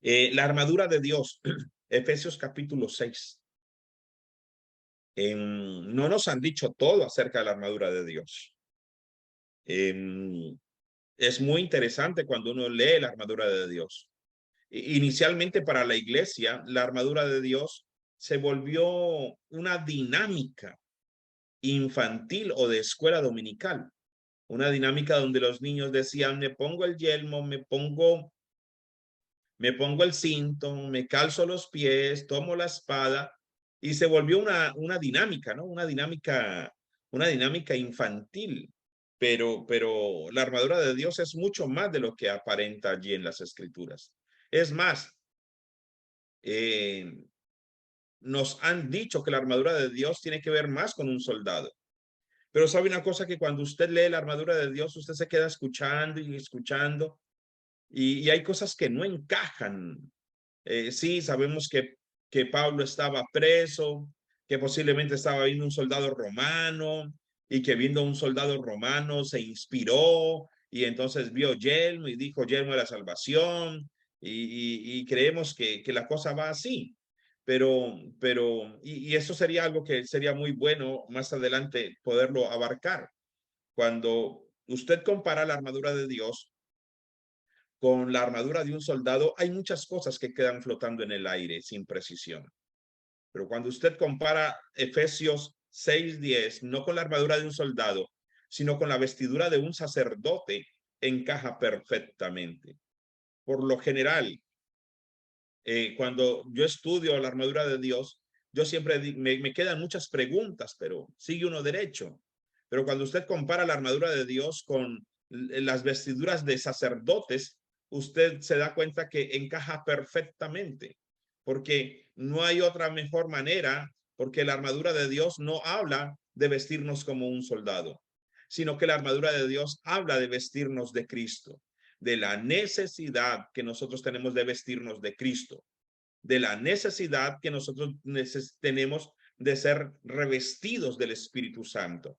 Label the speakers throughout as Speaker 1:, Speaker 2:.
Speaker 1: La armadura de Dios, Efesios capítulo 6. No nos han dicho todo acerca de la armadura de Dios. Es muy interesante cuando uno lee la armadura de Dios. Inicialmente para la iglesia, la armadura de Dios se volvió una dinámica infantil o de escuela dominical. Una dinámica donde los niños decían, me pongo el yelmo, me pongo el cinto, me calzo los pies, tomo la espada, y se volvió una dinámica, ¿no? Una dinámica infantil. Pero la armadura de Dios es mucho más de lo que aparenta allí en las escrituras. Es más, eh, nos han dicho que la armadura de Dios tiene que ver más con un soldado. Pero sabe una cosa, que cuando usted lee la armadura de Dios, usted se queda escuchando y escuchando, y hay cosas que no encajan. Sí, sabemos que Pablo estaba preso, que posiblemente estaba viendo un soldado romano, y que viendo un soldado romano se inspiró y entonces vio yelmo y dijo yelmo de la salvación, y creemos que la cosa va así. Y eso sería algo que sería muy bueno más adelante poderlo abarcar. Cuando usted compara la armadura de Dios con la armadura de un soldado, hay muchas cosas que quedan flotando en el aire sin precisión. Pero cuando usted compara Efesios 6:10, no con la armadura de un soldado, sino con la vestidura de un sacerdote, encaja perfectamente. Por lo general, cuando yo estudio la armadura de Dios, yo siempre me quedan muchas preguntas, pero sigue uno derecho. Pero cuando usted compara la armadura de Dios con las vestiduras de sacerdotes, usted se da cuenta que encaja perfectamente, porque no hay otra mejor manera, porque la armadura de Dios no habla de vestirnos como un soldado, sino que la armadura de Dios habla de vestirnos de Cristo, de la necesidad que nosotros tenemos de vestirnos de Cristo, de la necesidad que nosotros tenemos de ser revestidos del Espíritu Santo.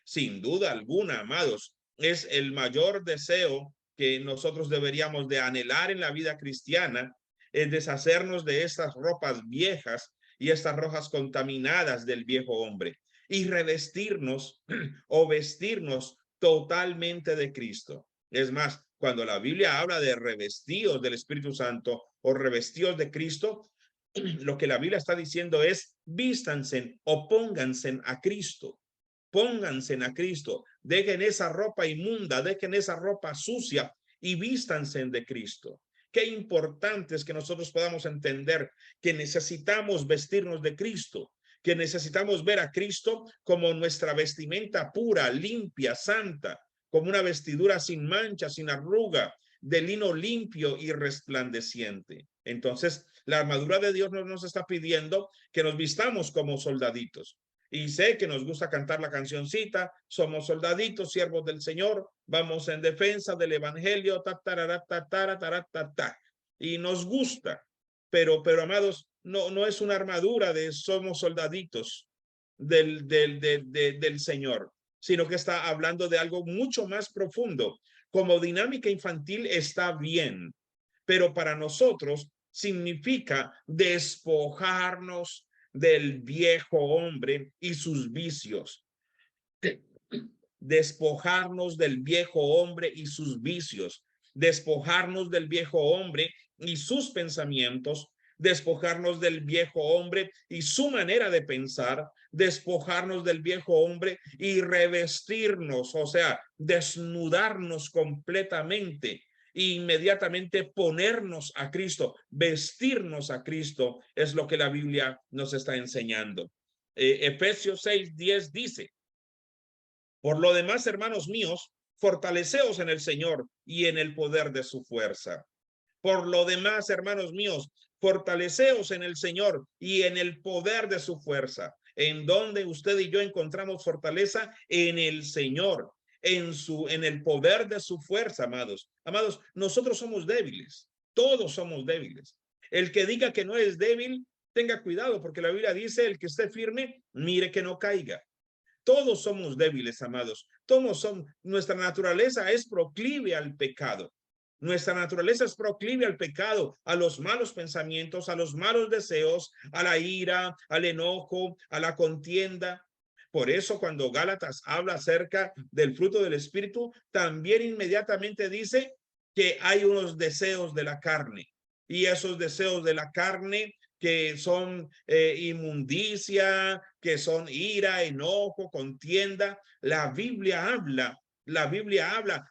Speaker 1: Sin duda alguna, amados, es el mayor deseo que nosotros deberíamos de anhelar en la vida cristiana, es deshacernos de estas ropas viejas y estas ropas contaminadas del viejo hombre, y revestirnos o vestirnos totalmente de Cristo. Es más, cuando la Biblia habla de revestidos del Espíritu Santo o revestidos de Cristo, lo que la Biblia está diciendo es vístanse o pónganse a Cristo. Pónganse a Cristo, dejen esa ropa inmunda, dejen esa ropa sucia y vístanse de Cristo. Qué importante es que nosotros podamos entender que necesitamos vestirnos de Cristo, que necesitamos ver a Cristo como nuestra vestimenta pura, limpia, santa, como una vestidura sin mancha, sin arruga, de lino limpio y resplandeciente. Entonces, la armadura de Dios nos está pidiendo que nos vistamos como soldaditos. Y sé que nos gusta cantar la cancioncita, somos soldaditos, siervos del Señor, vamos en defensa del Evangelio, ta, tarara, ta, tara, tara, ta, ta. Y nos gusta, pero amados, no es una armadura de somos soldaditos del Señor, sino que está hablando de algo mucho más profundo. Como dinámica infantil está bien, pero para nosotros significa despojarnos del viejo hombre y sus vicios. Despojarnos del viejo hombre y sus vicios, despojarnos del viejo hombre y sus pensamientos, despojarnos del viejo hombre y su manera de pensar, despojarnos del viejo hombre y revestirnos, o sea, desnudarnos completamente e inmediatamente ponernos a Cristo, vestirnos a Cristo, es lo que la Biblia nos está enseñando. Efesios 6:10 dice: por lo demás, hermanos míos, fortaleceos en el Señor y en el poder de su fuerza. Por lo demás, hermanos míos, fortaleceos en el Señor y en el poder de su fuerza. ¿En donde usted y yo encontramos fortaleza? En el Señor, en el poder de su fuerza, amados. Amados, nosotros somos débiles, todos somos débiles. El que diga que no es débil, tenga cuidado, porque la Biblia dice: el que esté firme, mire que no caiga. Todos somos débiles, amados. Todos son, nuestra naturaleza es proclive al pecado. Nuestra naturaleza es proclive al pecado, a los malos pensamientos, a los malos deseos, a la ira, al enojo, a la contienda. Por eso cuando Gálatas habla acerca del fruto del Espíritu, también inmediatamente dice que hay unos deseos de la carne. Y esos deseos de la carne que son inmundicia, que son ira, enojo, contienda. La Biblia habla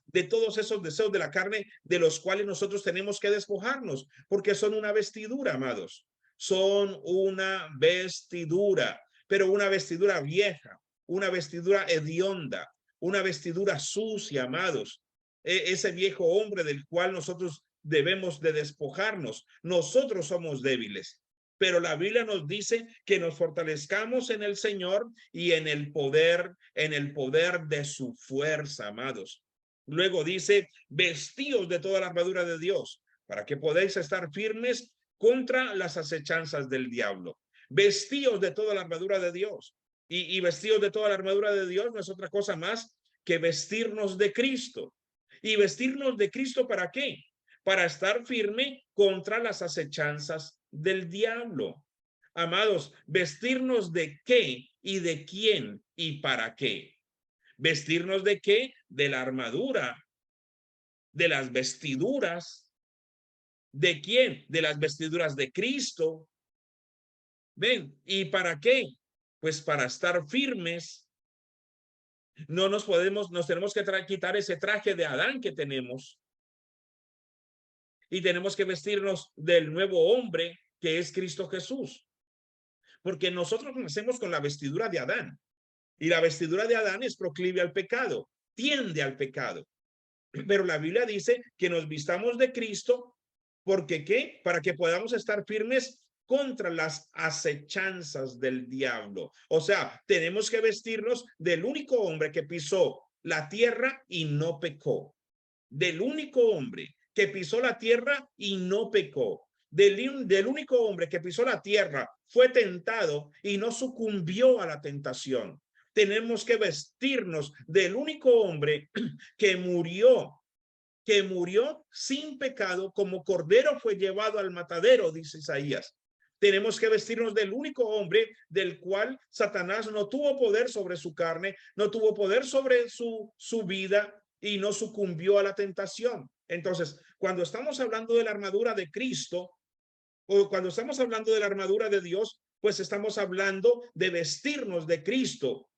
Speaker 1: de todos esos deseos de la carne de los cuales nosotros tenemos que despojarnos, porque son una vestidura, amados. Son una vestidura, pero una vestidura vieja, una vestidura hedionda, una vestidura sucia, amados. Ese viejo hombre del cual nosotros debemos de despojarnos. Nosotros somos débiles, pero la Biblia nos dice que nos fortalezcamos en el Señor y en el poder de su fuerza, amados. Luego dice, vestíos de toda la armadura de Dios, para que podáis estar firmes contra las acechanzas del diablo. Vestíos de toda la armadura de Dios. Y vestíos de toda la armadura de Dios no es otra cosa más que vestirnos de Cristo. ¿Y vestirnos de Cristo para qué? Para estar firme contra las acechanzas del diablo. Amados, vestirnos de qué y de quién y para qué. Vestirnos de qué? De la armadura, de las vestiduras. ¿De quién? De las vestiduras de Cristo. ¿Ven? ¿Y para qué? Pues para estar firmes. No nos tenemos que quitar ese traje de Adán que tenemos. Y tenemos que vestirnos del nuevo hombre que es Cristo Jesús. Porque nosotros nacemos con la vestidura de Adán. Y la vestidura de Adán es proclive al pecado, tiende al pecado. Pero la Biblia dice que nos vistamos de Cristo, ¿porque qué? Para que podamos estar firmes contra las acechanzas del diablo. O sea, tenemos que vestirnos del único hombre que pisó la tierra y no pecó. Del único hombre que pisó la tierra y no pecó. Del único hombre que pisó la tierra, fue tentado y no sucumbió a la tentación. Tenemos que vestirnos del único hombre que murió sin pecado, como cordero fue llevado al matadero, dice Isaías. Tenemos que vestirnos del único hombre del cual Satanás no tuvo poder sobre su carne, no tuvo poder sobre su vida y no sucumbió a la tentación. Entonces, cuando estamos hablando de la armadura de Cristo o cuando estamos hablando de la armadura de Dios, pues estamos hablando de vestirnos de Cristo,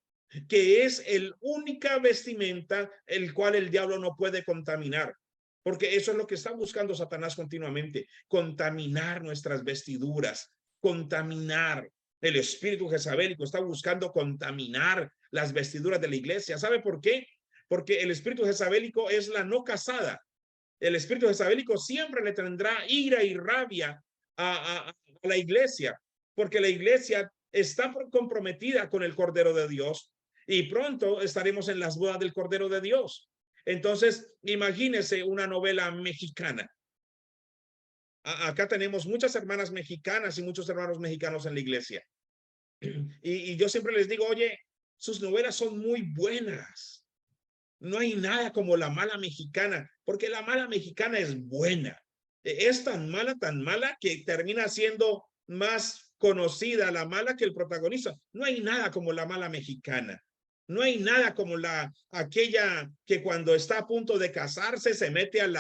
Speaker 1: que es el única vestimenta el cual el diablo no puede contaminar. Porque eso es lo que está buscando Satanás continuamente, contaminar nuestras vestiduras, contaminar. El espíritu jezabélico está buscando contaminar las vestiduras de la iglesia. ¿Sabe por qué? Porque el espíritu jezabélico es la no casada. El espíritu jezabélico siempre le tendrá ira y rabia a la iglesia, porque la iglesia está comprometida con el Cordero de Dios y pronto estaremos en las bodas del Cordero de Dios. Entonces, imagínese una novela mexicana. Acá tenemos muchas hermanas mexicanas y muchos hermanos mexicanos en la iglesia. Y yo siempre les digo, oye, sus novelas son muy buenas. No hay nada como la mala mexicana, porque la mala mexicana es buena. Es tan mala que termina siendo más conocida la mala que el protagonista. No hay nada como la mala mexicana. No hay nada como aquella que cuando está a punto de casarse se mete al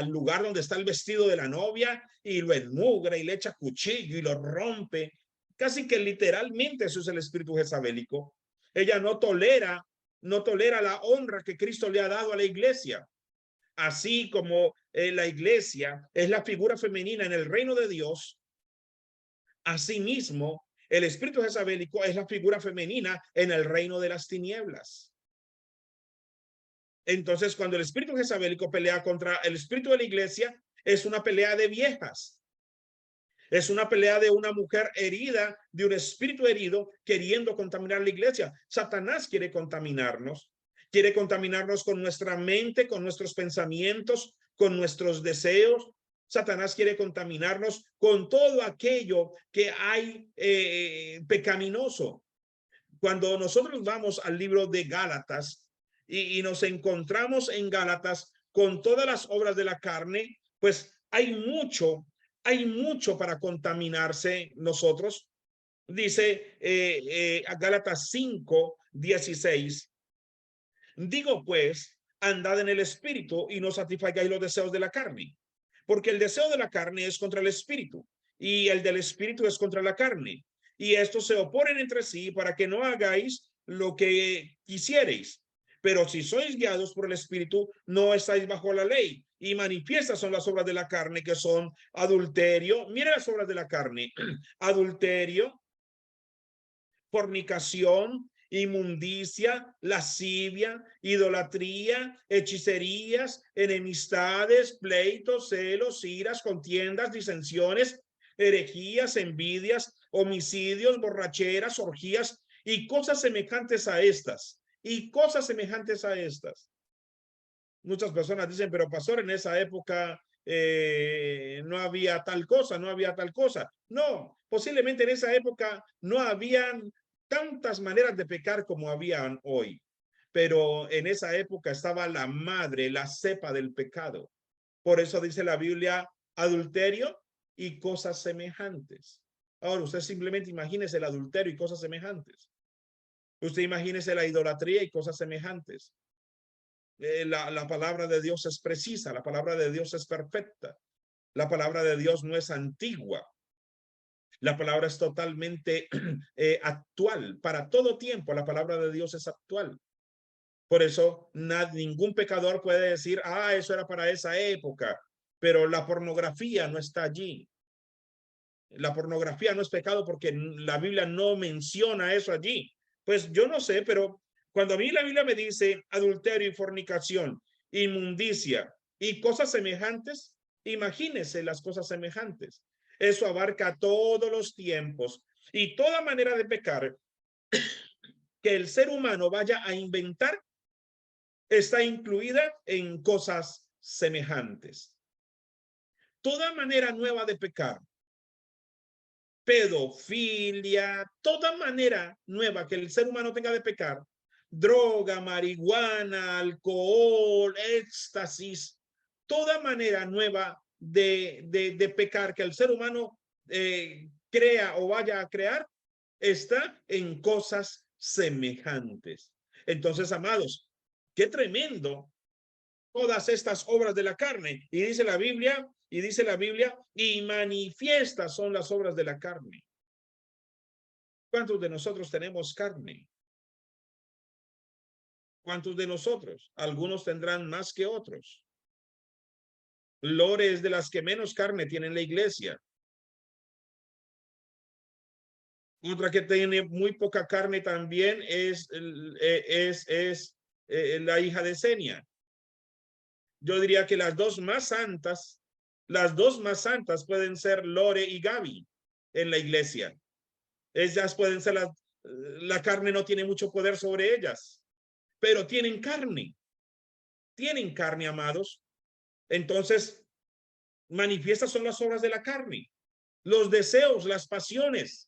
Speaker 1: lugar donde está el vestido de la novia y lo enmugra y le echa cuchillo y lo rompe. Casi que literalmente eso es el espíritu jezabélico. Ella no tolera la honra que Cristo le ha dado a la iglesia. Así como la iglesia es la figura femenina en el reino de Dios, asimismo, el espíritu jezabélico es la figura femenina en el reino de las tinieblas. Entonces, cuando el espíritu jezabélico pelea contra el espíritu de la iglesia, es una pelea de viejas. Es una pelea de una mujer herida, de un espíritu herido, queriendo contaminar la iglesia. Satanás quiere contaminarnos con nuestra mente, con nuestros pensamientos, con nuestros deseos. Satanás quiere contaminarnos con todo aquello que hay pecaminoso. Cuando nosotros vamos al libro de Gálatas y nos encontramos en Gálatas, con todas las obras de la carne, pues hay mucho para contaminarse nosotros. Dice a Gálatas 5:16, digo pues, andad en el espíritu y no satisfagáis los deseos de la carne, porque el deseo de la carne es contra el espíritu y el del espíritu es contra la carne, y estos se oponen entre sí para que no hagáis lo que quisiereis. Pero si sois guiados por el espíritu, no estáis bajo la ley. Y manifiestas son las obras de la carne, que son adulterio. Mira las obras de la carne: adulterio, fornicación, inmundicia, lascivia, idolatría, hechicerías, enemistades, pleitos, celos, iras, contiendas, disensiones, herejías, envidias, homicidios, borracheras, orgías y cosas semejantes a estas. Y cosas semejantes a estas. Muchas personas dicen, pero pastor, en esa época no había tal cosa, no había tal cosa. No, posiblemente en esa época no habían tantas maneras de pecar como habían hoy. Pero en esa época estaba la madre, la cepa del pecado. Por eso dice la Biblia, adulterio y cosas semejantes. Ahora, usted simplemente imagínese el adulterio y cosas semejantes. Usted imagínese la idolatría y cosas semejantes. La palabra de Dios es precisa, la palabra de Dios es perfecta, la palabra de Dios no es antigua, la palabra es totalmente actual, para todo tiempo la palabra de Dios es actual. Por eso ningún pecador puede decir, eso era para esa época, pero la pornografía no está allí. La pornografía no es pecado porque la Biblia no menciona eso allí. Pues yo no sé, pero cuando a mí la Biblia me dice adulterio y fornicación, inmundicia y cosas semejantes, imagínese las cosas semejantes. Eso abarca todos los tiempos y toda manera de pecar que el ser humano vaya a inventar está incluida en cosas semejantes. Toda manera nueva de pecar, pedofilia, toda manera nueva que el ser humano tenga de pecar, droga, marihuana, alcohol, éxtasis, toda manera nueva de pecar que el ser humano crea o vaya a crear, está en cosas semejantes. Entonces, amados, qué tremendo todas estas obras de la carne. Y dice la Biblia, y manifiestas son las obras de la carne. ¿Cuántos de nosotros tenemos carne? ¿Cuántos de nosotros? Algunos tendrán más que otros. Lore es de las que menos carne tiene en la iglesia. Otra que tiene muy poca carne también es la hija de Senia. Yo diría que las dos más santas pueden ser Lore y Gaby en la iglesia. Ellas pueden ser la carne no tiene mucho poder sobre ellas, pero tienen carne, amados. Entonces, manifiestas son las obras de la carne, los deseos, las pasiones.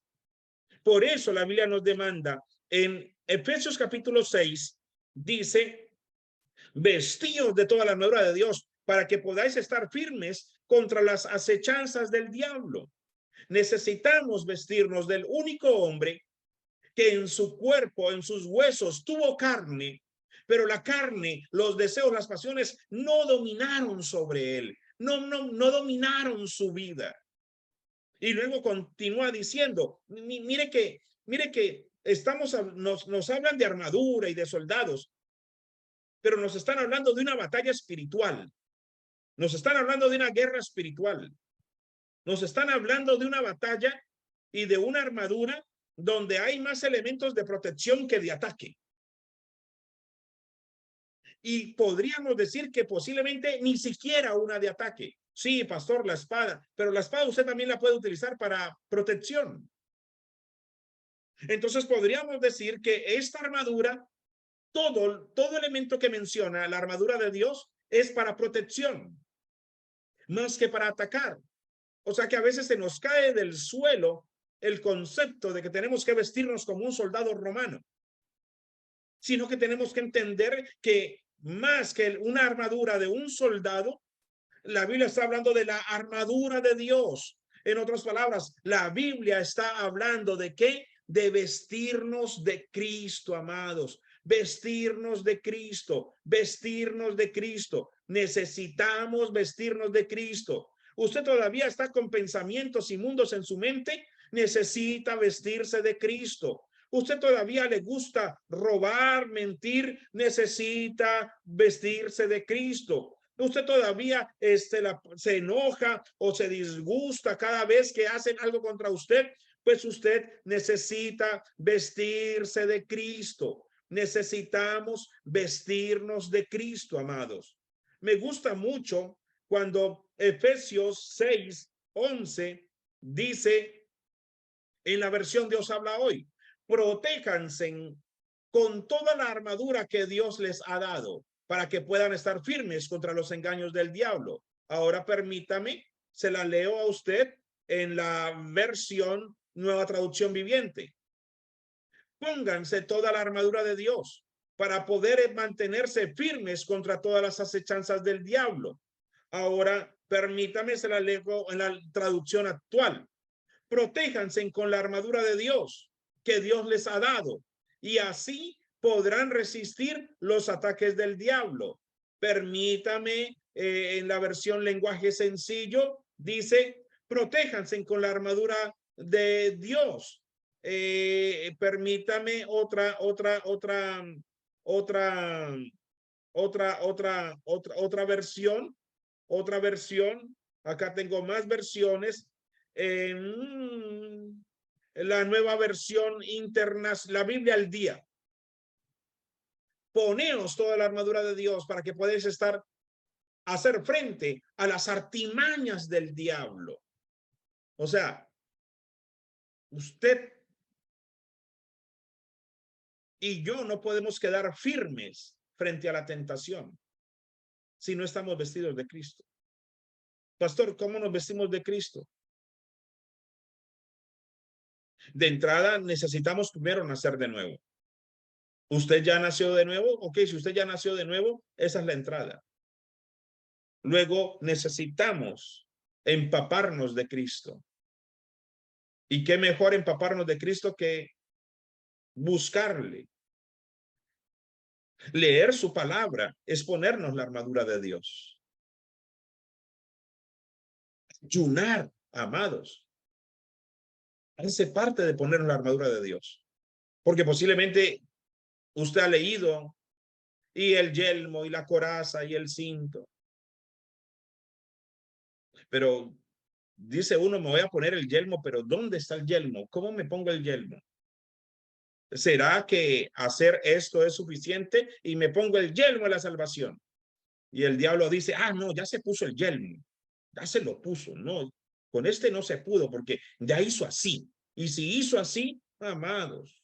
Speaker 1: Por eso la Biblia nos demanda en Efesios capítulo 6, dice, vestíos de toda la armadura de Dios para que podáis estar firmes contra las acechanzas del diablo. Necesitamos vestirnos del único hombre que en su cuerpo, en sus huesos, tuvo carne, pero la carne, los deseos, las pasiones no dominaron sobre él, no dominaron su vida. Y luego continúa diciendo, mire que nos hablan de armadura y de soldados, pero nos están hablando de una batalla espiritual. Nos están hablando de una guerra espiritual. Nos están hablando de una batalla y de una armadura donde hay más elementos de protección que de ataque. Y podríamos decir que posiblemente ni siquiera una de ataque. Sí, pastor, la espada, pero la espada usted también la puede utilizar para protección. Entonces podríamos decir que esta armadura, todo elemento que menciona la armadura de Dios es para protección, más que para atacar. O sea que a veces se nos cae del suelo el concepto de que tenemos que vestirnos como un soldado romano, sino que tenemos que entender que más que una armadura de un soldado, la Biblia está hablando de la armadura de Dios. En otras palabras, la Biblia está hablando de qué? De vestirnos de Cristo, amados. Vestirnos de Cristo, vestirnos de Cristo. Necesitamos vestirnos de Cristo. Usted todavía está con pensamientos inmundos en su mente, necesita vestirse de Cristo. Usted todavía le gusta robar, mentir, necesita vestirse de Cristo. Usted todavía se enoja o se disgusta cada vez que hacen algo contra usted, pues usted necesita vestirse de Cristo. Necesitamos vestirnos de Cristo, amados. Me gusta mucho cuando Efesios 6:11 dice en la versión Dios habla hoy, protéjanse con toda la armadura que Dios les ha dado para que puedan estar firmes contra los engaños del diablo. Ahora permítame, se la leo a usted en la versión Nueva Traducción Viviente. Pónganse toda la armadura de Dios para poder mantenerse firmes contra todas las acechanzas del diablo. Ahora permítame, se la leo en la traducción actual. Protéjanse con la armadura de Dios que Dios les ha dado y así podrán resistir los ataques del diablo. Permítame, en la versión lenguaje sencillo, dice, protéjanse con la armadura de Dios. Permítame otra versión. Acá tengo más versiones. La nueva versión internacional, la Biblia al día. Poneos toda la armadura de Dios para que podáis hacer frente a las artimañas del diablo. O sea, usted y yo no podemos quedar firmes frente a la tentación si no estamos vestidos de Cristo. Pastor, ¿cómo nos vestimos de Cristo? De entrada, necesitamos primero nacer de nuevo. ¿Usted ya nació de nuevo? Ok, si usted ya nació de nuevo, esa es la entrada. Luego necesitamos empaparnos de Cristo. ¿Y qué mejor empaparnos de Cristo que buscarle? Leer su palabra es ponernos la armadura de Dios. Ayunar, amados, hace parte de ponernos la armadura de Dios. Porque posiblemente usted ha leído y el yelmo y la coraza y el cinto. Pero dice uno, me voy a poner el yelmo, pero ¿dónde está el yelmo? ¿Cómo me pongo el yelmo? ¿Será que hacer esto es suficiente y me pongo el yelmo de la salvación? Y el diablo dice, ah, no, ya se puso el yelmo, ya se lo puso, no, con este no se pudo porque ya hizo así. Y si hizo así, amados.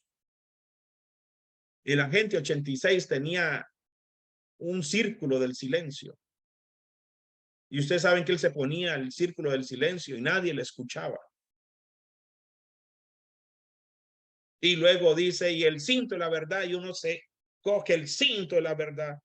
Speaker 1: El agente 86 tenía un círculo del silencio. Y ustedes saben que él se ponía el círculo del silencio y nadie le escuchaba. Y luego dice, y el cinto de la verdad, y uno se coge el cinto de la verdad.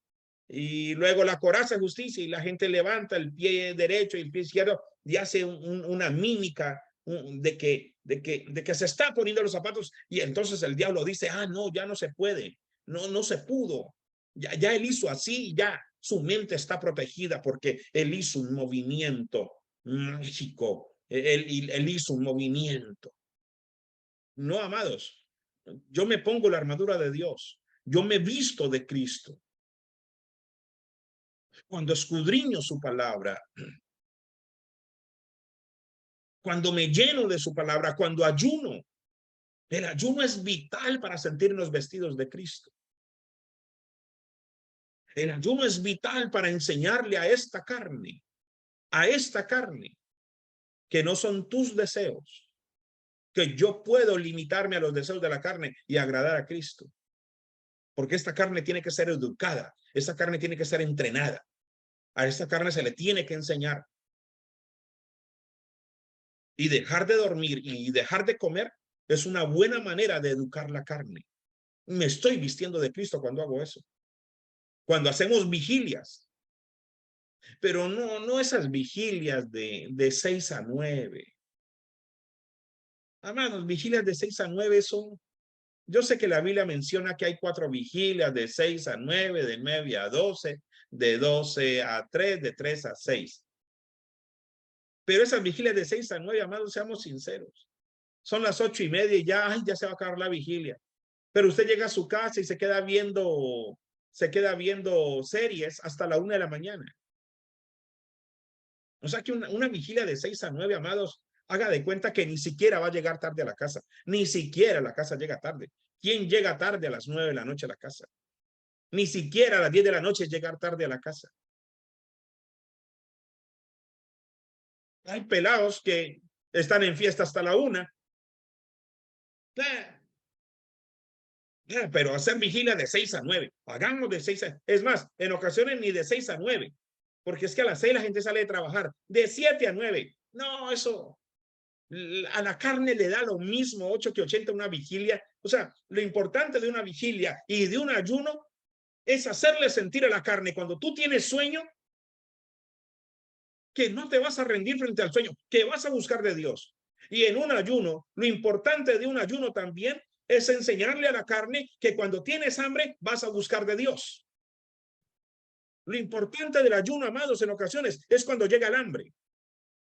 Speaker 1: Y luego la coraza de justicia y la gente levanta el pie derecho y el pie izquierdo y hace una mímica de que se está poniendo los zapatos. Y entonces el diablo dice, ah, no, ya no se puede. No se pudo. Ya él hizo así, ya su mente está protegida porque él hizo un movimiento mágico. Él hizo un movimiento. No, amados, yo me pongo la armadura de Dios. Yo me visto de Cristo. Cuando escudriño su palabra, cuando me lleno de su palabra, cuando ayuno, el ayuno es vital para sentirnos vestidos de Cristo. El ayuno es vital para enseñarle a esta carne, que no son tus deseos, que yo puedo limitarme a los deseos de la carne y agradar a Cristo. Porque esta carne tiene que ser educada, esta carne tiene que ser entrenada, a esta carne se le tiene que enseñar. Y dejar de dormir y dejar de comer es una buena manera de educar la carne. Me estoy vistiendo de Cristo cuando hago eso. cuando hacemos vigilias, pero no esas vigilias de 6 a 9. Amados, vigilias de 6 a 9 son, yo sé que la Biblia menciona que hay 4 vigilias de 6 a 9, de 9 a 12, de 12 a 3, de 3 a 6. Pero esas vigilias de 6 a 9, amados, seamos sinceros. Son las 8:30 y ya, ay, ya se va a acabar la vigilia. Pero usted llega a su casa y se queda viendo series hasta la 1 de la mañana. O sea que una vigilia de 6 a 9, amados, haga de cuenta que ni siquiera va a llegar tarde a la casa. Ni siquiera la casa llega tarde. ¿Quién llega tarde a las 9 de la noche a la casa? Ni siquiera a las 10 de la noche llegar tarde a la casa. Hay pelados que están en fiesta hasta la 1. Pero hacer vigilia de 6 a 9. Hagamos de 6 a... Es más, en ocasiones ni de 6 a 9. Porque es que a las 6 la gente sale de trabajar. De 7 a 9. No, eso... A la carne le da lo mismo 8 que 80 una vigilia. O sea, lo importante de una vigilia y de un ayuno es hacerle sentir a la carne cuando tú tienes sueño que no te vas a rendir frente al sueño, que vas a buscar de Dios. Y en un ayuno, lo importante de un ayuno también es enseñarle a la carne que cuando tienes hambre vas a buscar de Dios. Lo importante del ayuno, amados, en ocasiones es cuando llega el hambre.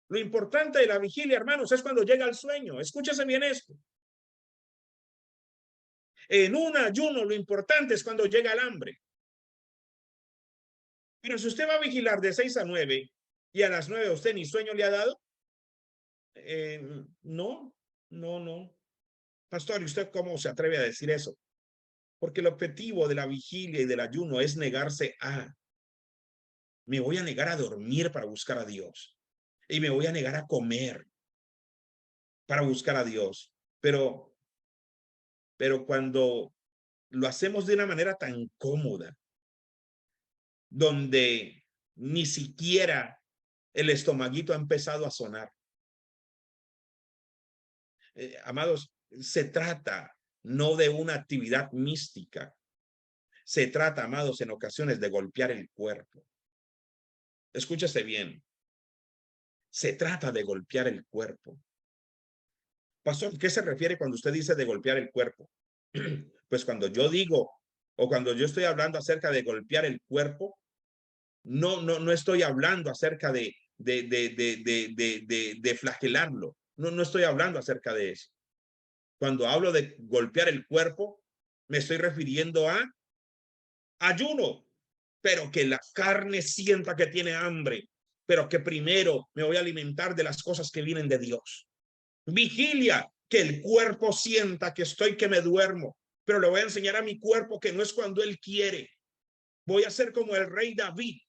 Speaker 1: Lo importante de la vigilia, hermanos, es cuando llega el sueño. Escúchese bien esto. En un ayuno lo importante es cuando llega el hambre. Pero si usted va a vigilar de 6 a 9 y a las 9 usted ni sueño le ha dado, no. Pastor, ¿y usted cómo se atreve a decir eso? Porque el objetivo de la vigilia y del ayuno es negarse a. Me voy a negar a dormir para buscar a Dios. Y me voy a negar a comer para buscar a Dios. Pero cuando lo hacemos de una manera tan cómoda, donde ni siquiera el estomaguito ha empezado a sonar. Amados, se trata no de una actividad mística. Se trata, amados, en ocasiones de golpear el cuerpo. Escúchese bien. Se trata de golpear el cuerpo. Pastor, ¿qué se refiere cuando usted dice de golpear el cuerpo? Pues cuando yo digo o cuando yo estoy hablando acerca de golpear el cuerpo, no estoy hablando acerca de flagelarlo. No estoy hablando acerca de eso. Cuando hablo de golpear el cuerpo, me estoy refiriendo a ayuno, pero que la carne sienta que tiene hambre, pero que primero me voy a alimentar de las cosas que vienen de Dios. Vigilia, que el cuerpo sienta que me duermo, pero le voy a enseñar a mi cuerpo que no es cuando él quiere. Voy a ser como el rey David.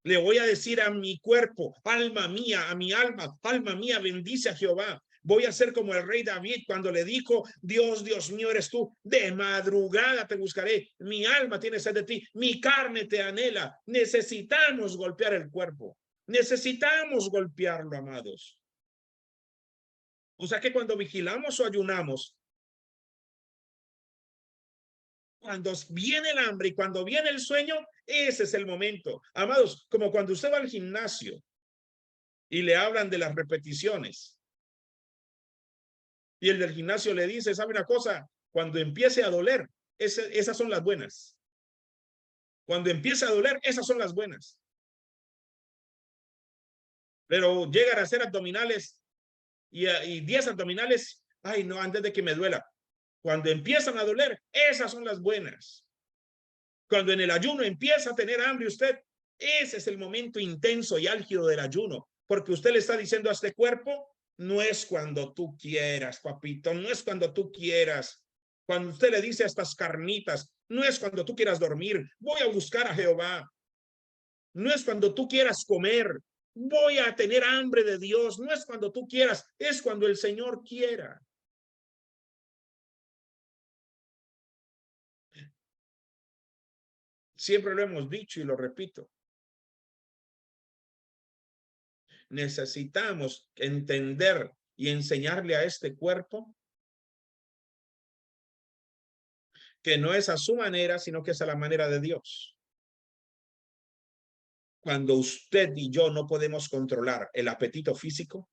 Speaker 1: Le voy a decir a mi cuerpo, alma mía, a mi alma mía, bendice a Jehová. Voy a ser como el rey David cuando le dijo, Dios mío eres tú, de madrugada te buscaré, mi alma tiene sed de ti, mi carne te anhela. Necesitamos golpear el cuerpo, necesitamos golpearlo, amados. O sea que cuando vigilamos o ayunamos, cuando viene el hambre y cuando viene el sueño, ese es el momento. Amados, como cuando usted va al gimnasio y le hablan de las repeticiones. Y el del gimnasio le dice, ¿sabe una cosa? Cuando empiece a doler, esas son las buenas. Cuando empiece a doler, esas son las buenas. Pero llegan a hacer abdominales y 10 abdominales, ay no, antes de que me duela. Cuando empiezan a doler, esas son las buenas. Cuando en el ayuno empieza a tener hambre usted, ese es el momento intenso y álgido del ayuno, porque usted le está diciendo a este cuerpo, no es cuando tú quieras, papito, no es cuando tú quieras. Cuando usted le dice a estas carnitas, no es cuando tú quieras dormir, voy a buscar a Jehová. No es cuando tú quieras comer, voy a tener hambre de Dios. No es cuando tú quieras, es cuando el Señor quiera. Siempre lo hemos dicho y lo repito. Necesitamos entender y enseñarle a este cuerpo que no es a su manera, sino que es a la manera de Dios. Cuando usted y yo no podemos controlar el apetito físico,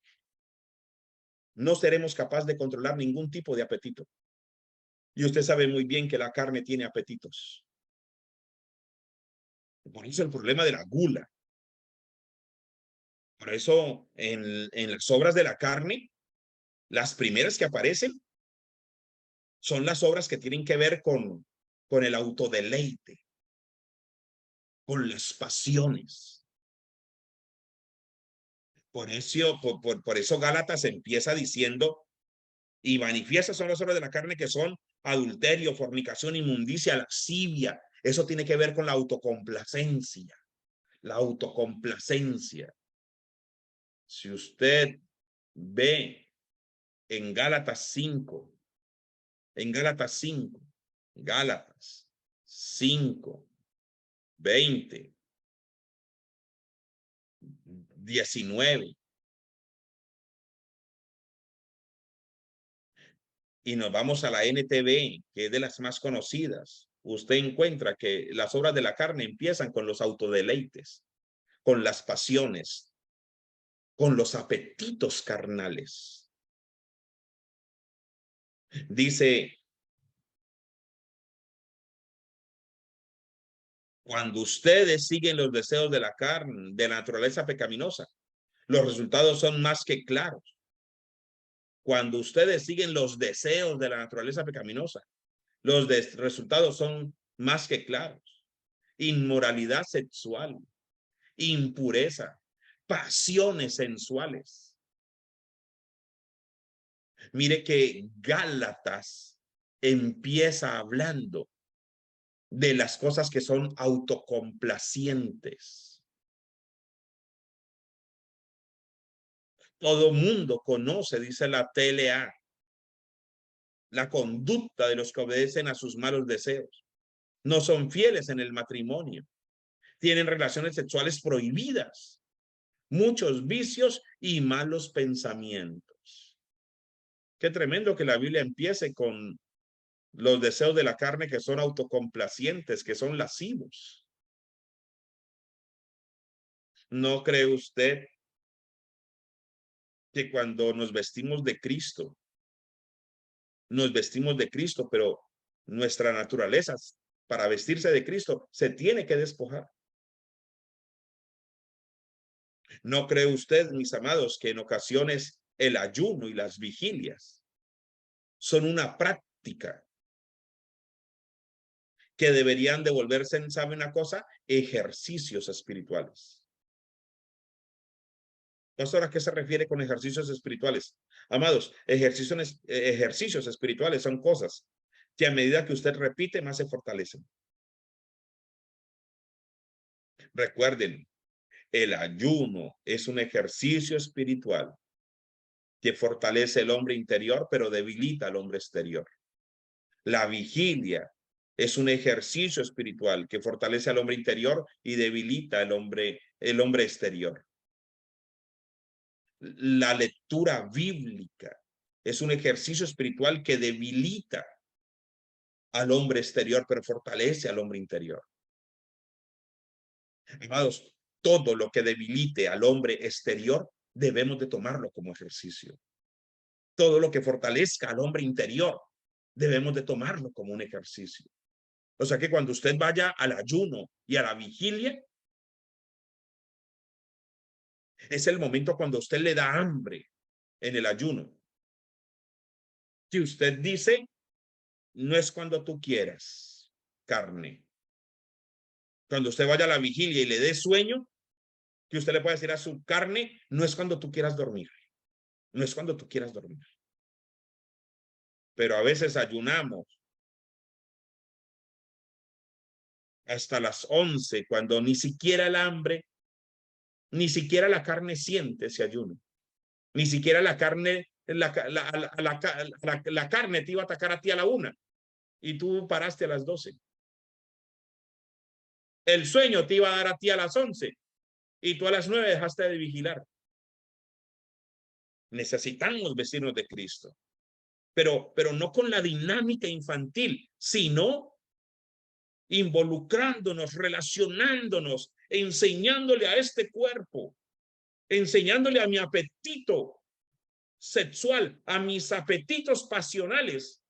Speaker 1: no seremos capaces de controlar ningún tipo de apetito. Y usted sabe muy bien que la carne tiene apetitos. Por eso el problema de la gula. Por eso en las obras de la carne, las primeras que aparecen son las obras que tienen que ver con el autodeleite, con las pasiones. Por eso Gálatas empieza diciendo, y manifiestas son las obras de la carne que son adulterio, fornicación, inmundicia, lascivia. Eso tiene que ver con la autocomplacencia. La autocomplacencia. Si usted ve en Gálatas 5, Gálatas 5, 20, 19, y nos vamos a la NTV, que es de las más conocidas, usted encuentra que las obras de la carne empiezan con los autodeleites, con las pasiones, con los apetitos carnales. Dice, cuando ustedes siguen los deseos de la carne, de la naturaleza pecaminosa, los resultados son más que claros. Cuando ustedes siguen los deseos de la naturaleza pecaminosa, los resultados son más que claros. Inmoralidad sexual, impureza, pasiones sensuales. Mire que Gálatas empieza hablando de las cosas que son autocomplacientes. Todo mundo conoce, dice la TLA, la conducta de los que obedecen a sus malos deseos. No son fieles en el matrimonio. Tienen relaciones sexuales prohibidas, muchos vicios y malos pensamientos. Qué tremendo que la Biblia empiece con los deseos de la carne que son autocomplacientes, que son lascivos. ¿No cree usted que cuando nos vestimos de Cristo, pero nuestra naturaleza para vestirse de Cristo se tiene que despojar? ¿No cree usted, mis amados, que en ocasiones el ayuno y las vigilias son una práctica que deberían devolverse en, ¿sabe una cosa? Ejercicios espirituales. Pastor, ¿a qué se refiere con ejercicios espirituales? Amados, ejercicios espirituales son cosas que a medida que usted repite, más se fortalecen. Recuerden, el ayuno es un ejercicio espiritual que fortalece el hombre interior, pero debilita al hombre exterior. La vigilia es un ejercicio espiritual que fortalece al hombre interior y debilita al hombre exterior. La lectura bíblica es un ejercicio espiritual que debilita al hombre exterior, pero fortalece al hombre interior. Amados, todo lo que debilite al hombre exterior debemos de tomarlo como ejercicio. Todo lo que fortalezca al hombre interior debemos de tomarlo como un ejercicio. O sea que cuando usted vaya al ayuno y a la vigilia, es el momento cuando usted le da hambre en el ayuno. Que usted dice, no es cuando tú quieras, carne. Cuando usted vaya a la vigilia y le dé sueño, que usted le puede decir a su carne, no es cuando tú quieras dormir. No es cuando tú quieras dormir. Pero a veces ayunamos hasta las 11, cuando ni siquiera el hambre, ni siquiera la carne siente ese ayuno. Ni siquiera la carne, la carne te iba a atacar a ti a la 1 y tú paraste a las 12. El sueño te iba a dar a ti a las 11 y tú a las 9 dejaste de vigilar. Necesitamos vestirnos de Cristo. pero no con la dinámica infantil, sino involucrándonos, relacionándonos, enseñándole a este cuerpo, enseñándole a mi apetito sexual, a mis apetitos pasionales,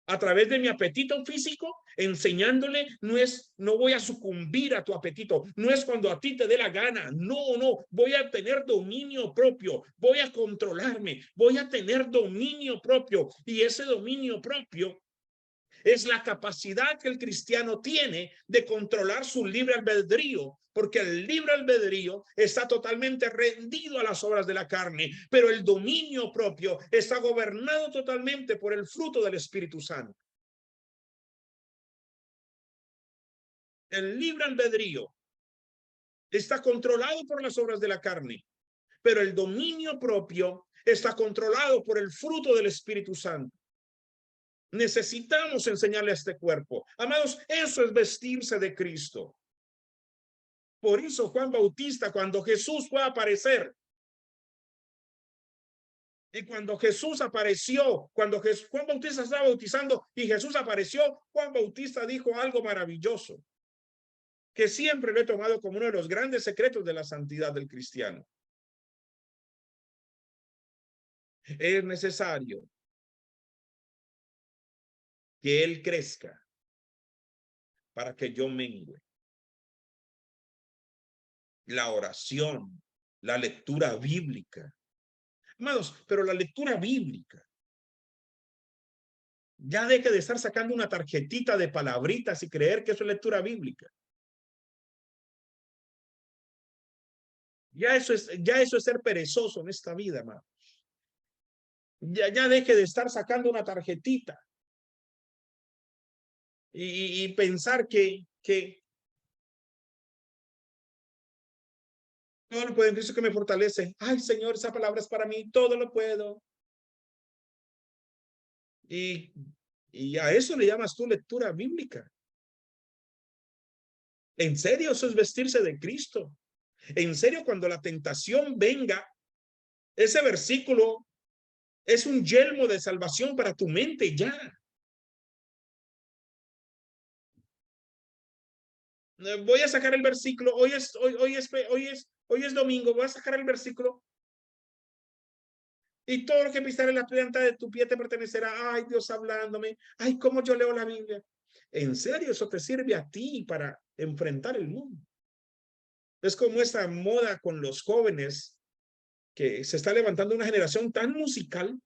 Speaker 1: a través de mi apetito físico, enseñándole, no voy a sucumbir a tu apetito, no es cuando a ti te dé la gana, no, voy a tener dominio propio, voy a controlarme, voy a tener dominio propio, y ese dominio propio es la capacidad que el cristiano tiene de controlar su libre albedrío, porque el libre albedrío está totalmente rendido a las obras de la carne, pero el dominio propio está gobernado totalmente por el fruto del Espíritu Santo. El libre albedrío está controlado por las obras de la carne, pero el dominio propio está controlado por el fruto del Espíritu Santo. Necesitamos enseñarle a este cuerpo. Amados, eso es vestirse de Cristo. Por eso Juan Bautista, cuando Jesús fue a aparecer, y cuando Jesús apareció, cuando Juan Bautista estaba bautizando y Jesús apareció, Juan Bautista dijo algo maravilloso, que siempre lo he tomado como uno de los grandes secretos de la santidad del cristiano. Es necesario que Él crezca para que yo mengue. La oración, la lectura bíblica. Amados, pero la lectura bíblica, ya deje de estar sacando una tarjetita de palabritas y creer que eso es lectura bíblica. Ya eso es ser perezoso en esta vida, amados. Ya deje de estar sacando una tarjetita y pensar que todo lo puedo en Cristo que me fortalece. Ay, Señor, esa palabra es para mí, todo lo puedo. Y a eso le llamas tú lectura bíblica. ¿En serio eso es vestirse de Cristo? ¿En serio cuando la tentación venga, ese versículo es un yelmo de salvación para tu mente ya? Voy a sacar el versículo, hoy es domingo, voy a sacar el versículo. Y todo lo que pisare la planta de tu pie te pertenecerá. Ay, Dios hablándome. Ay, cómo yo leo la Biblia. ¿En serio eso te sirve a ti para enfrentar el mundo? Es como esta moda con los jóvenes, que se está levantando una generación tan musical.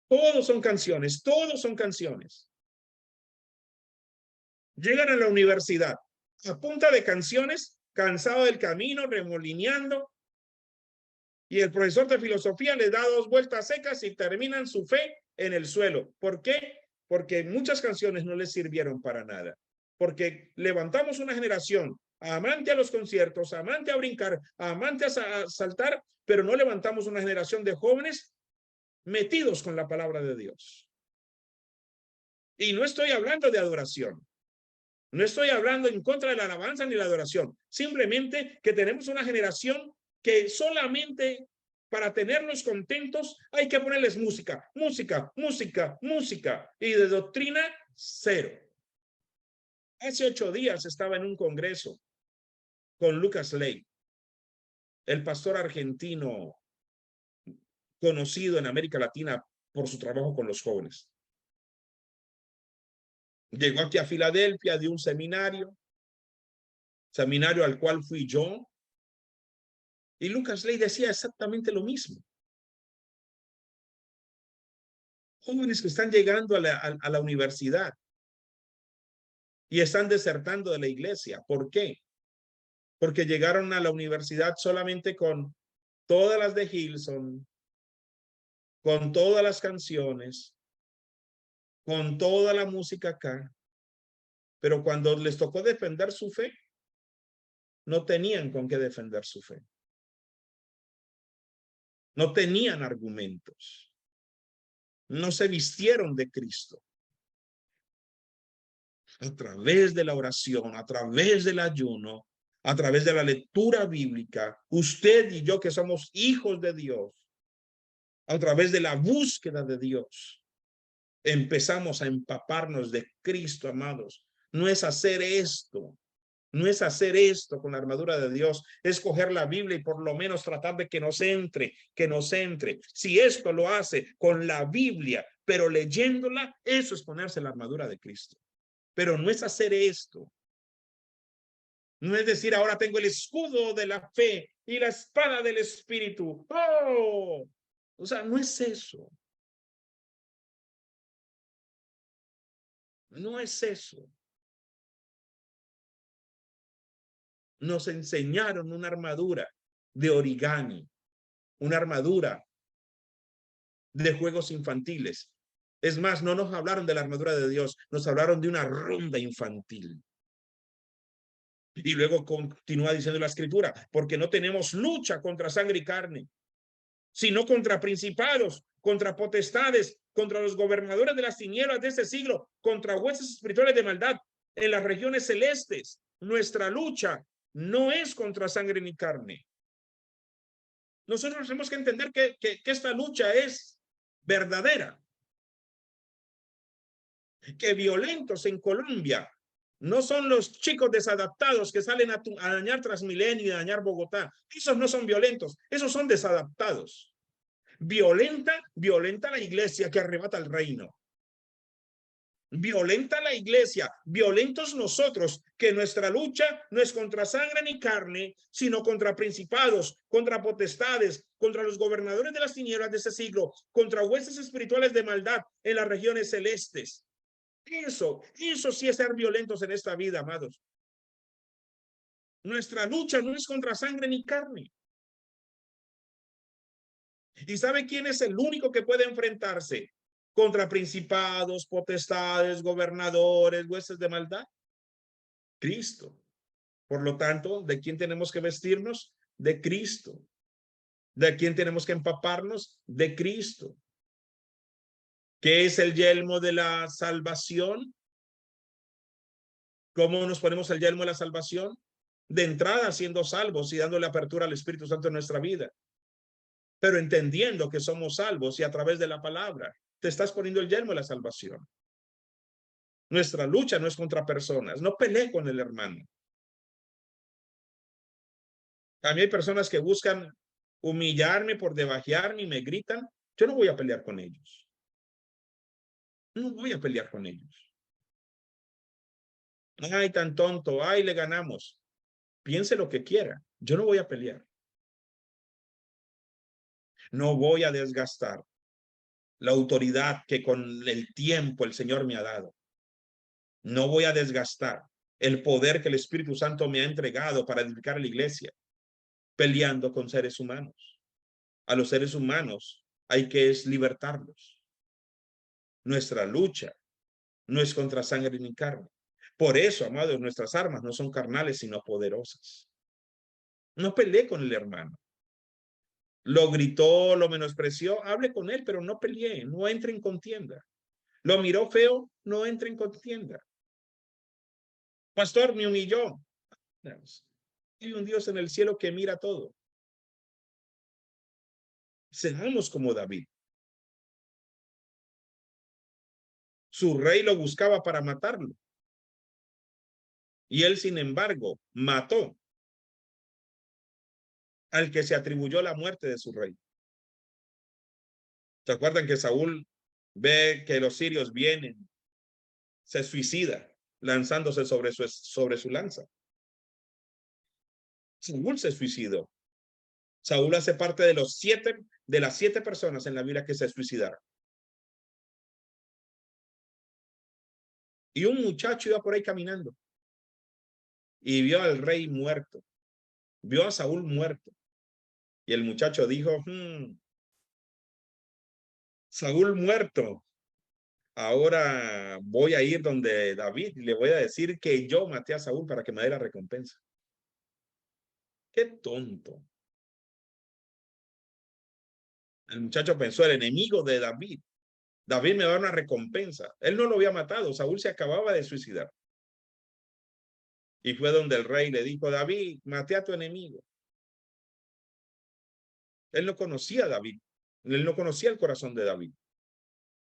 Speaker 1: Todos son canciones, todos son canciones. Llegan a la universidad a punta de canciones, cansado del camino, remolineando, y el profesor de filosofía les da 2 vueltas secas y terminan su fe en el suelo. ¿Por qué? Porque muchas canciones no les sirvieron para nada. Porque levantamos una generación amante a los conciertos, amante a brincar, amante a saltar, pero no levantamos una generación de jóvenes metidos con la palabra de Dios. Y no estoy hablando de adoración. No estoy hablando en contra de la alabanza ni la adoración. Simplemente que tenemos una generación que solamente para tenerlos contentos hay que ponerles música, música, música, música. Y de doctrina, cero. Hace 8 días estaba en un congreso con Lucas Ley, el pastor argentino conocido en América Latina por su trabajo con los jóvenes. Llegó aquí a Filadelfia, dio un seminario al cual fui yo, y Lucas Ley decía exactamente lo mismo. Jóvenes que están llegando a la universidad y están desertando de la iglesia. ¿Por qué? Porque llegaron a la universidad solamente con todas las de Hillsong, con todas las canciones, con toda la música acá, pero cuando les tocó defender su fe, no tenían con qué defender su fe. No tenían argumentos. No se vistieron de Cristo. A través de la oración, a través del ayuno, a través de la lectura bíblica, usted y yo que somos hijos de Dios, a través de la búsqueda de Dios, empezamos a empaparnos de Cristo, amados. No es hacer esto. No es hacer esto con la armadura de Dios, es coger la Biblia y por lo menos tratar de que nos entre, que nos entre. Si esto lo hace con la Biblia, pero leyéndola, eso es ponerse la armadura de Cristo. Pero no es hacer esto. No es decir, ahora tengo el escudo de la fe y la espada del Espíritu. ¡Oh! O sea, no es eso. No es eso. Nos enseñaron una armadura de origami, una armadura de juegos infantiles. Es más, no nos hablaron de la armadura de Dios, nos hablaron de una ronda infantil. Y luego continúa diciendo la escritura, porque no tenemos lucha contra sangre y carne, sino contra principados, contra potestades, contra los gobernadores de las tinieblas de este siglo, contra huestes espirituales de maldad en las regiones celestes. Nuestra lucha no es contra sangre ni carne. Nosotros tenemos que entender que esta lucha es verdadera. Que violentos en Colombia no son los chicos desadaptados que salen a dañar Transmilenio y a dañar Bogotá. Esos no son violentos, esos son desadaptados. Violenta la iglesia que arrebata el reino. Violenta la iglesia, violentos nosotros, que nuestra lucha no es contra sangre ni carne, sino contra principados, contra potestades, contra los gobernadores de las tinieblas de este siglo, contra huestes espirituales de maldad en las regiones celestes. Eso sí es ser violentos en esta vida, amados. Nuestra lucha no es contra sangre ni carne. ¿Y sabe quién es el único que puede enfrentarse contra principados, potestades, gobernadores, huestes de maldad? Cristo. Por lo tanto, ¿de quién tenemos que vestirnos? De Cristo. ¿De quién tenemos que empaparnos? De Cristo. ¿Qué es el yelmo de la salvación? ¿Cómo nos ponemos el yelmo de la salvación? De entrada siendo salvos y dándole apertura al Espíritu Santo en nuestra vida, pero entendiendo que somos salvos y a través de la palabra te estás poniendo el yelmo de la salvación. Nuestra lucha no es contra personas, no peleé con el hermano. A mí hay personas que buscan humillarme por debajearme y me gritan, yo no voy a pelear con ellos. No voy a pelear con ellos. Ay, tan tonto, ay, le ganamos. Piense lo que quiera, yo no voy a pelear. No voy a desgastar la autoridad que con el tiempo el Señor me ha dado. No voy a desgastar el poder que el Espíritu Santo me ha entregado para edificar la iglesia, peleando con seres humanos. A los seres humanos hay que libertarlos. Nuestra lucha no es contra sangre ni carne. Por eso, amados, nuestras armas no son carnales, sino poderosas. No peleé con el hermano. Lo gritó, lo menospreció, hable con él, pero no peleé, no entre en contienda. Lo miró feo, no entre en contienda. Pastor, me humilló. Hay un Dios en el cielo que mira todo. Seamos como David. Su rey lo buscaba para matarlo. Y él, sin embargo, mató al que se atribuyó la muerte de su rey. ¿Se acuerdan que Saúl ve que los sirios vienen? Se suicida lanzándose sobre su lanza. Saúl se suicidó. Saúl hace parte de las 7 personas en la Biblia que se suicidaron. Y un muchacho iba por ahí caminando y vio al rey muerto, vio a Saúl muerto. Y el muchacho dijo, Saúl muerto, ahora voy a ir donde David y le voy a decir que yo maté a Saúl para que me dé la recompensa. Qué tonto. El muchacho pensó, el enemigo de David. David me va a dar una recompensa. Él no lo había matado, Saúl se acababa de suicidar. Y fue donde el rey le dijo, David, maté a tu enemigo. Él no conocía a David. Él no conocía el corazón de David.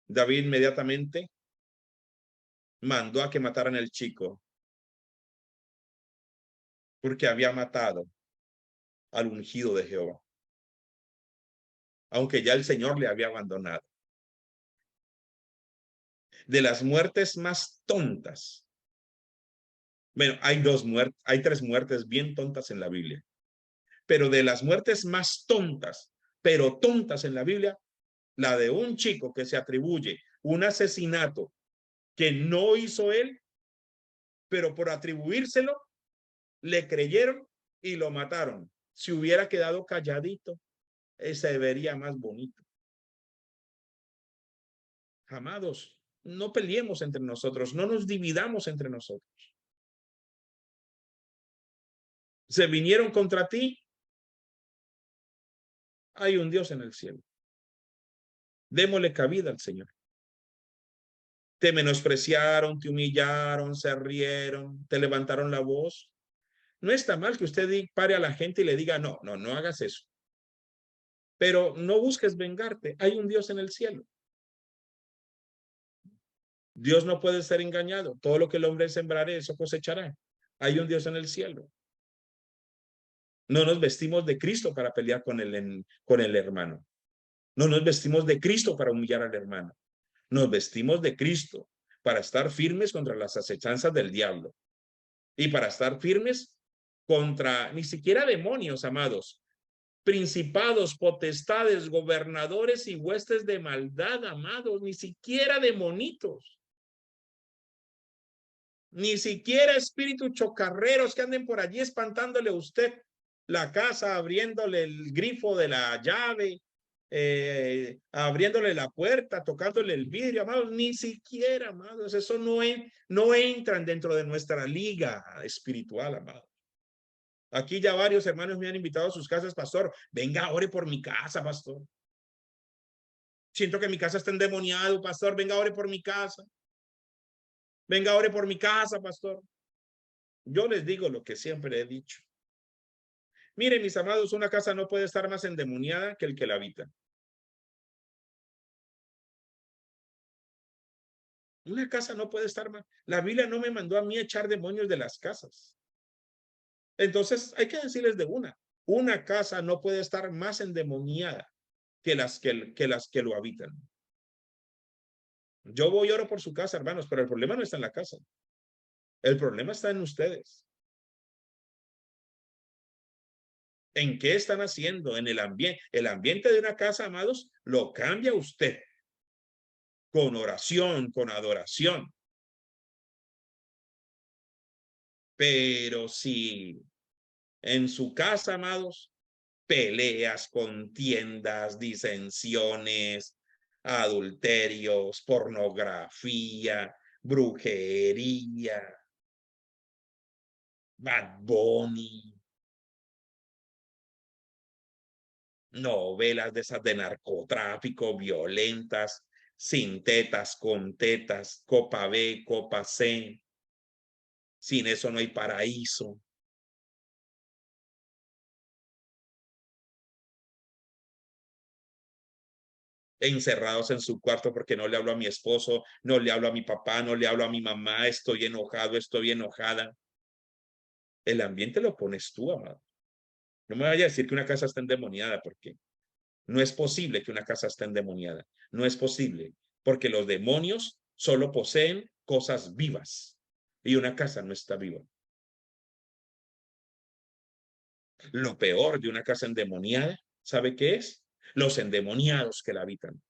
Speaker 1: David inmediatamente mandó a que mataran al chico porque había matado al ungido de Jehová, aunque ya el Señor le había abandonado. De las muertes más tontas. Bueno, hay tres muertes bien tontas en la Biblia, pero de las muertes más tontas, pero tontas en la Biblia, la de un chico que se atribuye un asesinato que no hizo él, pero por atribuírselo, le creyeron y lo mataron. Si hubiera quedado calladito, se vería más bonito. Amados, no peleemos entre nosotros, no nos dividamos entre nosotros. Se vinieron contra ti, hay un Dios en el cielo. Démosle cabida al Señor. Te menospreciaron, te humillaron, se rieron, te levantaron la voz. No está mal que usted pare a la gente y le diga, no, no, no hagas eso. Pero no busques vengarte. Hay un Dios en el cielo. Dios no puede ser engañado. Todo lo que el hombre sembrare, eso cosechará. Hay un Dios en el cielo. No nos vestimos de Cristo para pelear con el hermano. No nos vestimos de Cristo para humillar al hermano. Nos vestimos de Cristo para estar firmes contra las acechanzas del diablo y para estar firmes contra ni siquiera demonios, amados, principados, potestades, gobernadores y huestes de maldad, amados, ni siquiera demonitos, ni siquiera espíritus chocarreros que anden por allí espantándole a usted la casa, abriéndole el grifo de la llave, abriéndole la puerta, tocándole el vidrio, amados, ni siquiera, amados, eso no entran dentro de nuestra liga espiritual, amados. Aquí ya varios hermanos me han invitado a sus casas, pastor, venga, ore por mi casa, pastor. Siento que mi casa está endemoniado, pastor, venga, ore por mi casa. Venga, ore por mi casa, pastor. Yo les digo lo que siempre he dicho. Miren, mis amados, una casa no puede estar más endemoniada que el que la habita. Una casa no puede estar más. La Biblia no me mandó a mí a echar demonios de las casas. Entonces, hay que decirles de una casa no puede estar más endemoniada que las que lo habitan. Yo voy y oro por su casa, hermanos, pero el problema no está en la casa. El problema está en ustedes. ¿En qué están haciendo? En el ambiente. El ambiente de una casa, amados, lo cambia usted. Con oración, con adoración. Pero si en su casa, amados, peleas, contiendas, disensiones, adulterios, pornografía, brujería, Bad Bunny, novelas de esas de narcotráfico, violentas, sin tetas, con tetas, copa B, copa C. Sin eso no hay paraíso. Encerrados en su cuarto porque no le hablo a mi esposo, no le hablo a mi papá, no le hablo a mi mamá, estoy enojado, estoy enojada. El ambiente lo pones tú, amado. No me vaya a decir que una casa está endemoniada, porque no es posible que una casa esté endemoniada. No es posible, porque los demonios solo poseen cosas vivas y una casa no está viva. Lo peor de una casa endemoniada, ¿sabe qué es? Los endemoniados que la habitan.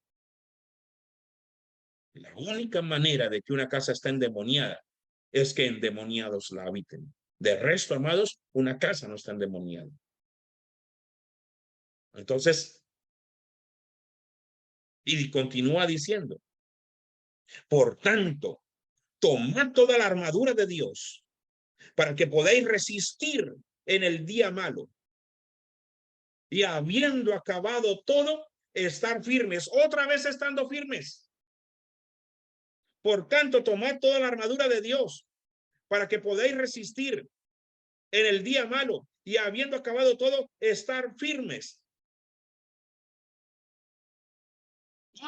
Speaker 1: La única manera de que una casa esté endemoniada es que endemoniados la habiten. De resto, amados, una casa no está endemoniada. Entonces, y continúa diciendo, por tanto, tomad toda la armadura de Dios para que podáis resistir en el día malo. Y habiendo acabado todo, estar firmes, otra vez estando firmes. Por tanto, tomad toda la armadura de Dios para que podáis resistir en el día malo y habiendo acabado todo, estar firmes.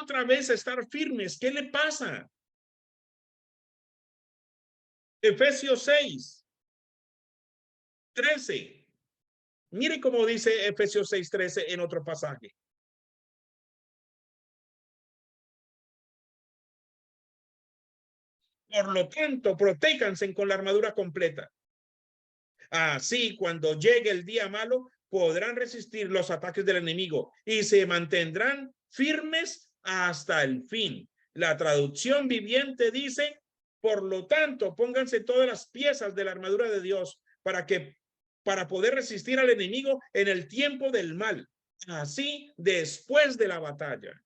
Speaker 1: otra vez estar firmes. ¿Qué le pasa? Efesios 6, 13. Mire cómo dice Efesios 6, 13 en otro pasaje. Por lo tanto, protéjanse con la armadura completa. Así, cuando llegue el día malo, podrán resistir los ataques del enemigo y se mantendrán firmes hasta el fin. La traducción viviente dice, por lo tanto, pónganse todas las piezas de la armadura de Dios para poder resistir al enemigo en el tiempo del mal. Así, después de la batalla.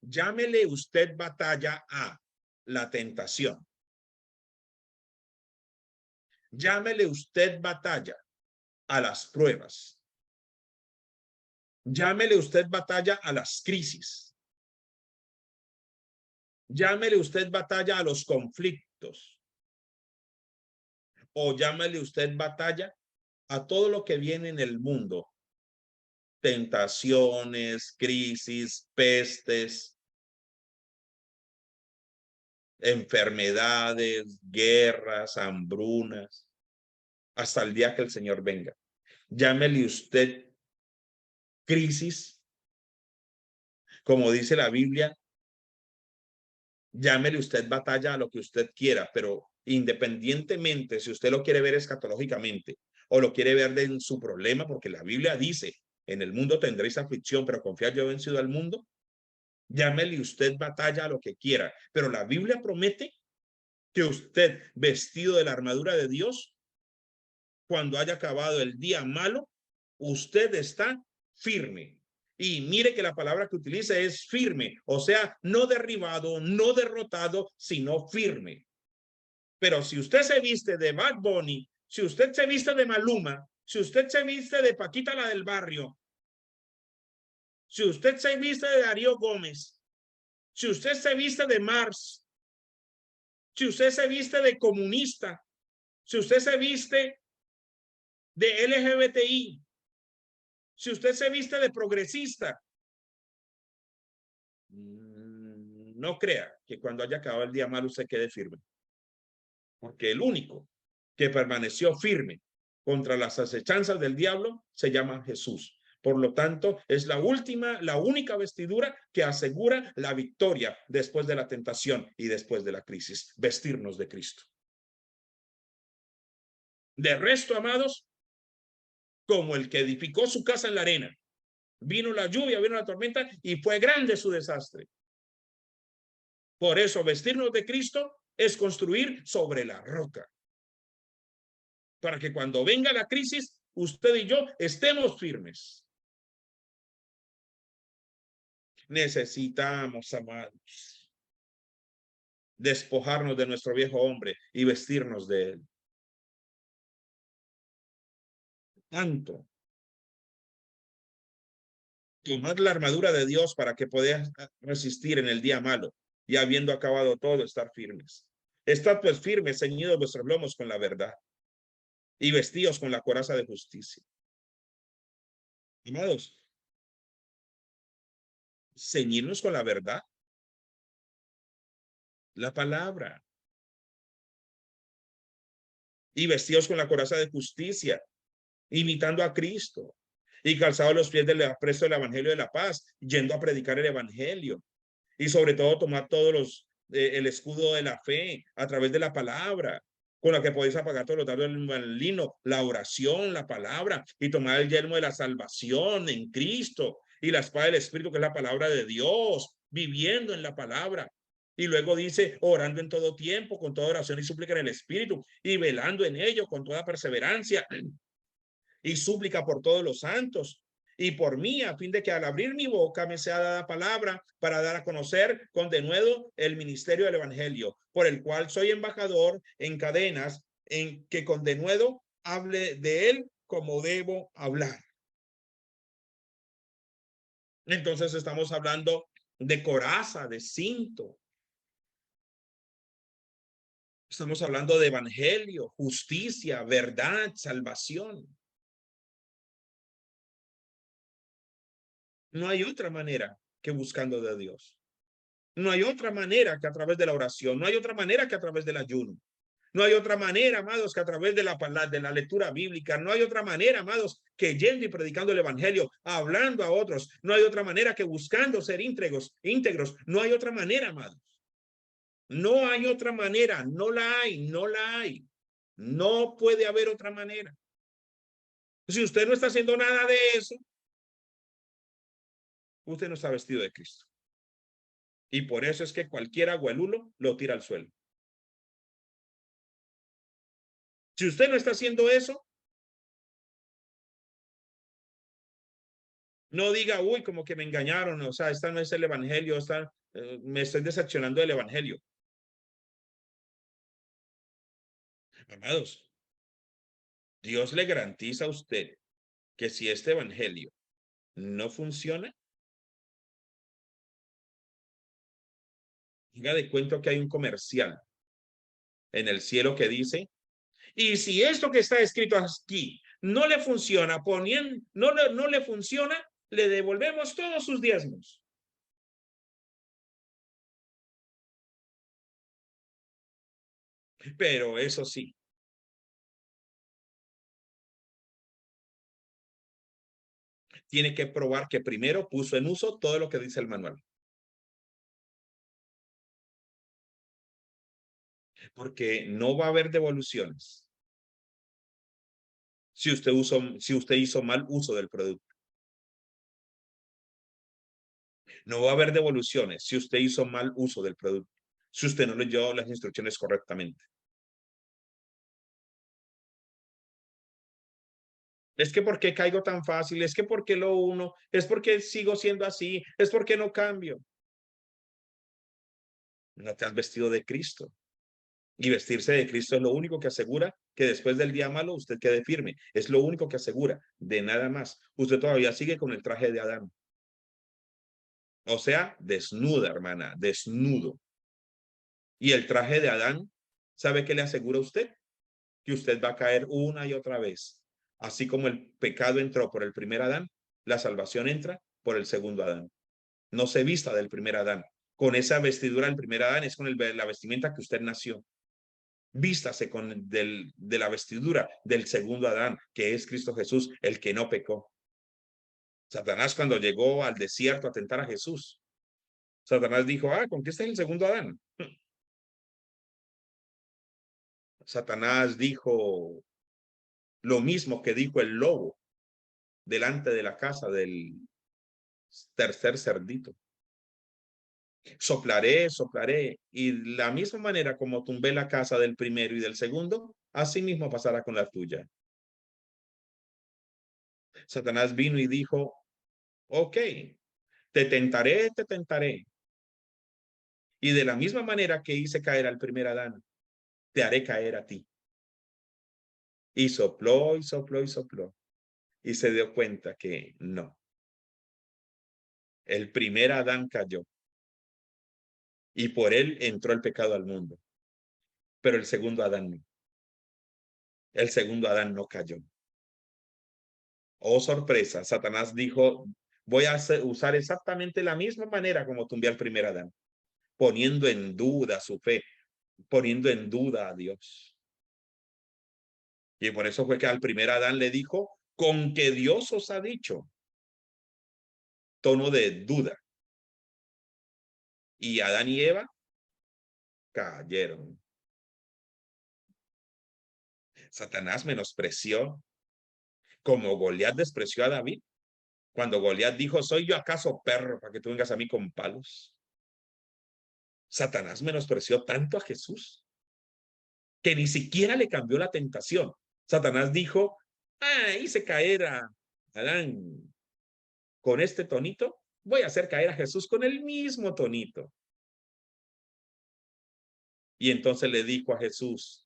Speaker 1: Llámele usted batalla a la tentación. Llámele usted batalla a las pruebas. Llámele usted batalla a las crisis. Llámele usted batalla a los conflictos. O llámele usted batalla a todo lo que viene en el mundo. Tentaciones, crisis, pestes, enfermedades, guerras, hambrunas, hasta el día que el Señor venga. Llámele usted crisis, como dice la Biblia, llámele usted batalla a lo que usted quiera, pero independientemente si usted lo quiere ver escatológicamente o lo quiere ver en su problema, porque la Biblia dice, en el mundo tendréis aflicción, pero confiad, yo he vencido al mundo. Llámele usted batalla a lo que quiera, pero la Biblia promete que usted, vestido de la armadura de Dios, cuando haya acabado el día malo, usted está firme. Y mire que la palabra que utiliza es firme, o sea, no derribado, no derrotado, sino firme. Pero si usted se viste de Bad Bunny, si usted se viste de Maluma, si usted se viste de Paquita la del barrio, si usted se viste de Darío Gómez, si usted se viste de Mars, si usted se viste de comunista, si usted se viste de LGBTI, si usted se viste de progresista, no crea que cuando haya acabado el día malo usted quede firme. Porque el único que permaneció firme contra las acechanzas del diablo se llama Jesús. Por lo tanto, es la única vestidura que asegura la victoria después de la tentación y después de la crisis, vestirnos de Cristo. De resto, amados, como el que edificó su casa en la arena, vino la lluvia, vino la tormenta y fue grande su desastre. Por eso, vestirnos de Cristo es construir sobre la roca. Para que cuando venga la crisis, usted y yo estemos firmes. Necesitamos, amados, despojarnos de nuestro viejo hombre y vestirnos de él. Tanto. Tomad la armadura de Dios para que podáis resistir en el día malo y habiendo acabado todo, estar firmes. Estad pues firmes, ceñidos vuestros lomos con la verdad y vestidos con la coraza de justicia. Amados, ceñirnos con la verdad, la palabra, y vestidos con la coraza de justicia, imitando a Cristo, y calzados los pies del apresto del evangelio de la paz, yendo a predicar el evangelio, y sobre todo tomar todos el escudo de la fe a través de la palabra, con la que podéis apagar todos los dardos del maligno, la oración, la palabra, y tomar el yelmo de la salvación en Cristo, y la espada del Espíritu, que es la palabra de Dios, viviendo en la palabra. Y luego dice, orando en todo tiempo, con toda oración y súplica en el Espíritu, y velando en ello con toda perseverancia y súplica por todos los santos y por mí, a fin de que al abrir mi boca me sea dada palabra para dar a conocer con denuedo el ministerio del evangelio, por el cual soy embajador en cadenas, en que con denuedo hable de él como debo hablar. Entonces estamos hablando de coraza, de cinto. Estamos hablando de evangelio, justicia, verdad, salvación. No hay otra manera que buscando de Dios. No hay otra manera que a través de la oración. No hay otra manera que a través del ayuno. No hay otra manera, amados, que a través de la lectura bíblica. No hay otra manera, amados, que yendo y predicando el evangelio, hablando a otros. No hay otra manera que buscando ser íntegros. No hay otra manera, amados. No hay otra manera. No la hay, no la hay. No puede haber otra manera. Si usted no está haciendo nada de eso, usted no está vestido de Cristo. Y por eso es que cualquier agualulo lo tira al suelo. Si usted no está haciendo eso, no diga, uy, como que me engañaron, o sea, esta no es el evangelio, me estoy decepcionando del evangelio. Amados, Dios le garantiza a usted que si este evangelio no funciona, diga de cuento que hay un comercial en el cielo que dice, y si esto que está escrito aquí no le funciona, no le funciona, le devolvemos todos sus diezmos. Pero eso sí, tiene que probar que primero puso en uso todo lo que dice el manual. Porque no va a haber devoluciones si usted hizo mal uso del producto. No va a haber devoluciones si usted hizo mal uso del producto, si usted no leyó las instrucciones correctamente. Es que ¿por qué caigo tan fácil? Es que ¿por qué lo uno? Es porque sigo siendo así, es porque no cambio. No te has vestido de Cristo. Y vestirse de Cristo es lo único que asegura que después del día malo usted quede firme. Es lo único que asegura, de nada más. Usted todavía sigue con el traje de Adán. O sea, desnuda, hermana, desnudo. Y el traje de Adán, ¿sabe qué le asegura a usted? Que usted va a caer una y otra vez. Así como el pecado entró por el primer Adán, la salvación entra por el segundo Adán. No se vista del primer Adán. Con esa vestidura del primer Adán es con la vestimenta que usted nació. Vístase de la vestidura del segundo Adán, que es Cristo Jesús, el que no pecó. Satanás cuando llegó al desierto a tentar a Jesús, Satanás dijo, ¿con qué está el segundo Adán? Satanás dijo lo mismo que dijo el lobo delante de la casa del tercer cerdito. Soplaré, soplaré, y la misma manera como tumbé la casa del primero y del segundo, así mismo pasará con la tuya. Satanás vino y dijo, ok, te tentaré. Y de la misma manera que hice caer al primer Adán, te haré caer a ti. Y sopló y sopló y sopló. Y se dio cuenta que no. El primer Adán cayó y por él entró el pecado al mundo. Pero el segundo Adán no. El segundo Adán no cayó. Oh, sorpresa, Satanás dijo, voy a usar exactamente la misma manera como tumbé al primer Adán, poniendo en duda su fe, poniendo en duda a Dios. Y por eso fue que al primer Adán le dijo, con que Dios os ha dicho, tono de duda. Y Adán y Eva cayeron. Satanás menospreció, como Goliat despreció a David. Cuando Goliat dijo, ¿soy yo acaso perro para que tú vengas a mí con palos? Satanás menospreció tanto a Jesús que ni siquiera le cambió la tentación. Satanás dijo, hice caer a Adán con este tonito, voy a hacer caer a Jesús con el mismo tonito. Y entonces le dijo a Jesús,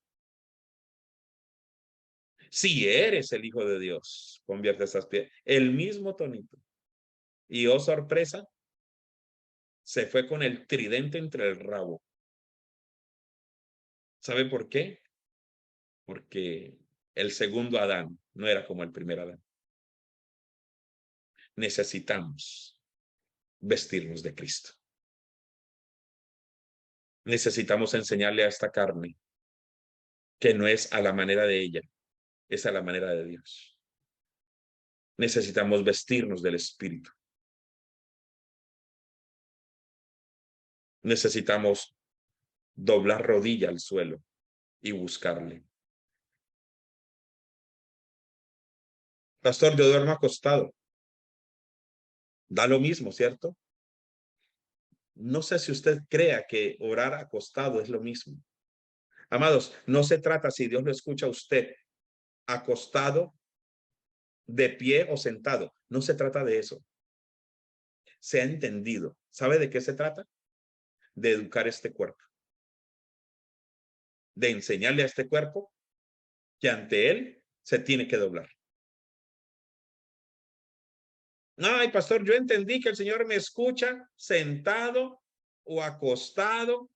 Speaker 1: si eres el Hijo de Dios, convierte esas piedras. El mismo tonito. Y oh sorpresa, se fue con el tridente entre el rabo. ¿Sabe por qué? Porque el segundo Adán no era como el primer Adán. Necesitamos vestirnos de Cristo. Necesitamos enseñarle a esta carne que no es a la manera de ella, es a la manera de Dios. Necesitamos vestirnos del Espíritu. Necesitamos doblar rodilla al suelo y buscarle. Pastor, yo duermo acostado. Da lo mismo, ¿cierto? No sé si usted crea que orar acostado es lo mismo. Amados, no se trata si Dios lo escucha a usted acostado, de pie o sentado. No se trata de eso. Se ha entendido. ¿Sabe de qué se trata? De educar este cuerpo. De enseñarle a este cuerpo que ante él se tiene que doblar. Ay, pastor, yo entendí que el Señor me escucha sentado o acostado.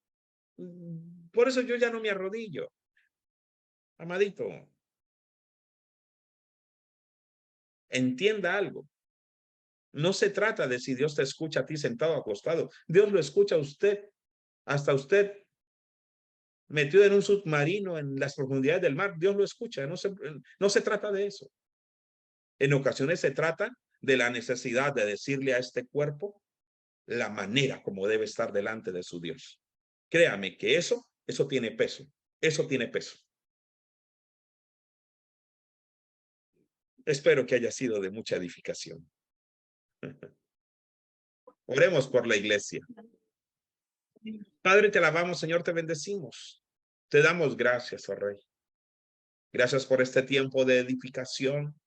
Speaker 1: Por eso yo ya no me arrodillo. Amadito, entienda algo. No se trata de si Dios te escucha a ti sentado o acostado. Dios lo escucha a usted. Hasta usted metido en un submarino en las profundidades del mar, Dios lo escucha. No se trata de eso. En ocasiones se trata de la necesidad de decirle a este cuerpo la manera como debe estar delante de su Dios. Créame que eso tiene peso. Eso tiene peso. Espero que haya sido de mucha edificación. Oremos por la iglesia. Padre, te alabamos, Señor, te bendecimos. Te damos gracias, oh Rey. Gracias por este tiempo de edificación.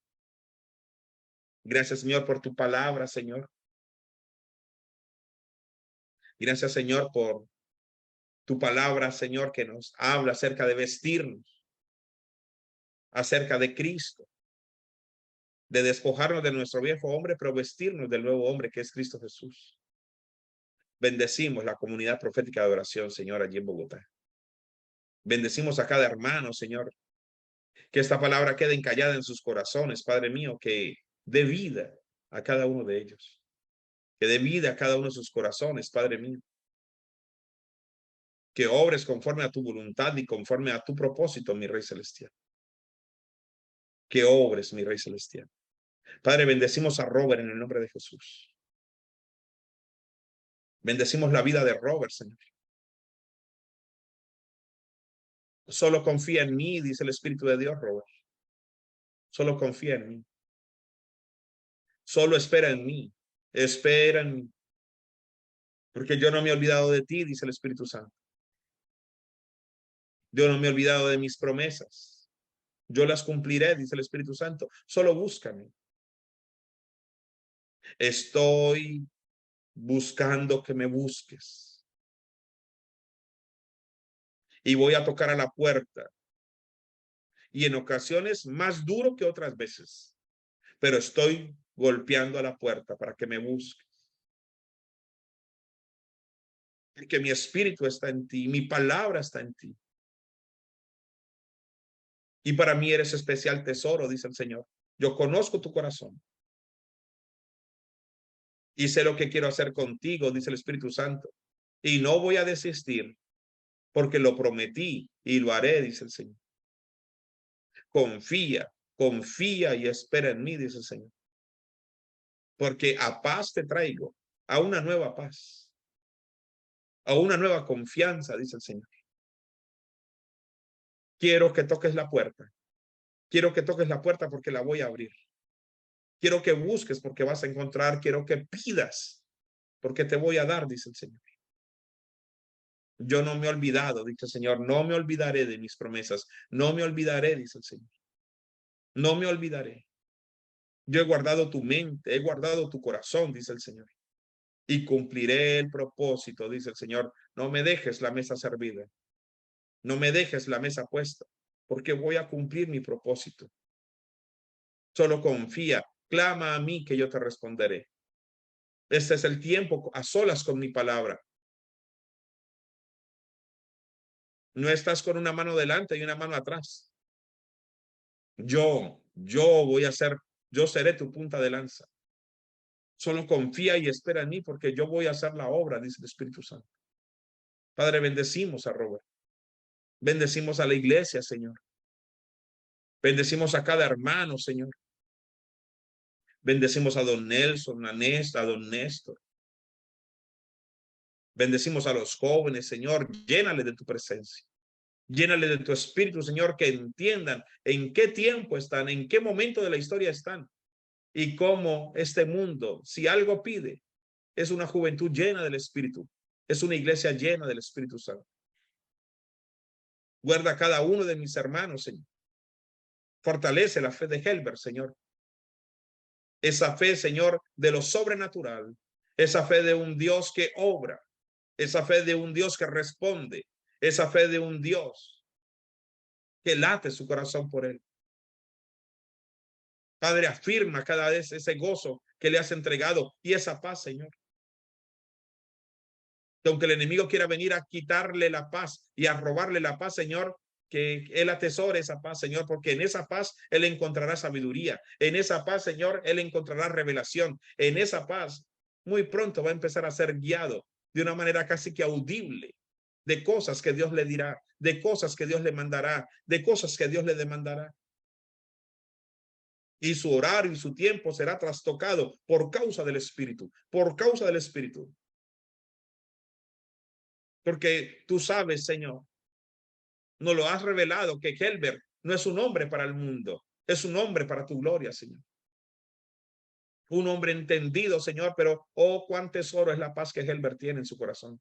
Speaker 1: Gracias, Señor, por tu palabra, Señor. Gracias, Señor, por tu palabra, Señor, que nos habla acerca de vestirnos, acerca de Cristo, de despojarnos de nuestro viejo hombre, pero vestirnos del nuevo hombre que es Cristo Jesús. Bendecimos la comunidad profética de oración, Señor, allí en Bogotá. Bendecimos a cada hermano, Señor, que esta palabra quede encallada en sus corazones, Padre mío, que dé vida a cada uno de ellos, que dé vida a cada uno de sus corazones, Padre mío, que obres conforme a tu voluntad y conforme a tu propósito, mi Rey Celestial, que obres, mi Rey Celestial. Padre, bendecimos a Robert en el nombre de Jesús. Bendecimos la vida de Robert, Señor. Solo confía en mí, dice el Espíritu de Dios, Robert. Solo confía en mí. Solo espera en mí. Espera en mí. Porque yo no me he olvidado de ti, dice el Espíritu Santo. Yo no me he olvidado de mis promesas. Yo las cumpliré, dice el Espíritu Santo. Solo búscame. Estoy buscando que me busques. Y voy a tocar a la puerta. Y en ocasiones más duro que otras veces. Pero estoy golpeando a la puerta para que me busques. Porque mi espíritu está en ti, mi palabra está en ti. Y para mí eres especial tesoro, dice el Señor. Yo conozco tu corazón. Y sé lo que quiero hacer contigo, dice el Espíritu Santo. Y no voy a desistir porque lo prometí y lo haré, dice el Señor. Confía, confía y espera en mí, dice el Señor. Porque a paz te traigo, a una nueva paz, a una nueva confianza, dice el Señor. Quiero que toques la puerta. Quiero que toques la puerta porque la voy a abrir. Quiero que busques porque vas a encontrar. Quiero que pidas porque te voy a dar, dice el Señor. Yo no me he olvidado, dice el Señor. No me olvidaré de mis promesas. No me olvidaré, dice el Señor. No me olvidaré. Yo he guardado tu mente, he guardado tu corazón, dice el Señor. Y cumpliré el propósito, dice el Señor. No me dejes la mesa servida. No me dejes la mesa puesta, porque voy a cumplir mi propósito. Solo confía, clama a mí que yo te responderé. Este es el tiempo a solas con mi palabra. No estás con una mano delante y una mano atrás. Yo voy a ser, yo seré tu punta de lanza. Solo confía y espera en mí porque yo voy a hacer la obra, dice el Espíritu Santo. Padre, bendecimos a Robert. Bendecimos a la iglesia, Señor. Bendecimos a cada hermano, Señor. Bendecimos a don Nelson, a Néstor, a don Néstor. Bendecimos a los jóvenes, Señor. Llénale de tu presencia. Llénale de tu espíritu, Señor, que entiendan en qué tiempo están, en qué momento de la historia están y cómo este mundo, si algo pide, es una juventud llena del Espíritu. Es una iglesia llena del Espíritu Santo. Guarda a cada uno de mis hermanos, Señor. Fortalece la fe de Helber, Señor. Esa fe, Señor, de lo sobrenatural. Esa fe de un Dios que obra. Esa fe de un Dios que responde. Esa fe de un Dios que late su corazón por él. Padre, afirma cada vez ese gozo que le has entregado y esa paz, Señor. Que aunque el enemigo quiera venir a quitarle la paz y a robarle la paz, Señor, que él atesore esa paz, Señor, porque en esa paz él encontrará sabiduría. En esa paz, Señor, él encontrará revelación. En esa paz, muy pronto va a empezar a ser guiado de una manera casi que audible de cosas que Dios le dirá, de cosas que Dios le mandará, de cosas que Dios le demandará. Y su horario y su tiempo será trastocado por causa del Espíritu, por causa del Espíritu. Porque tú sabes, Señor, nos lo has revelado que Helber no es un hombre para el mundo, es un hombre para tu gloria, Señor. Un hombre entendido, Señor, pero oh, cuán tesoro es la paz que Helber tiene en su corazón.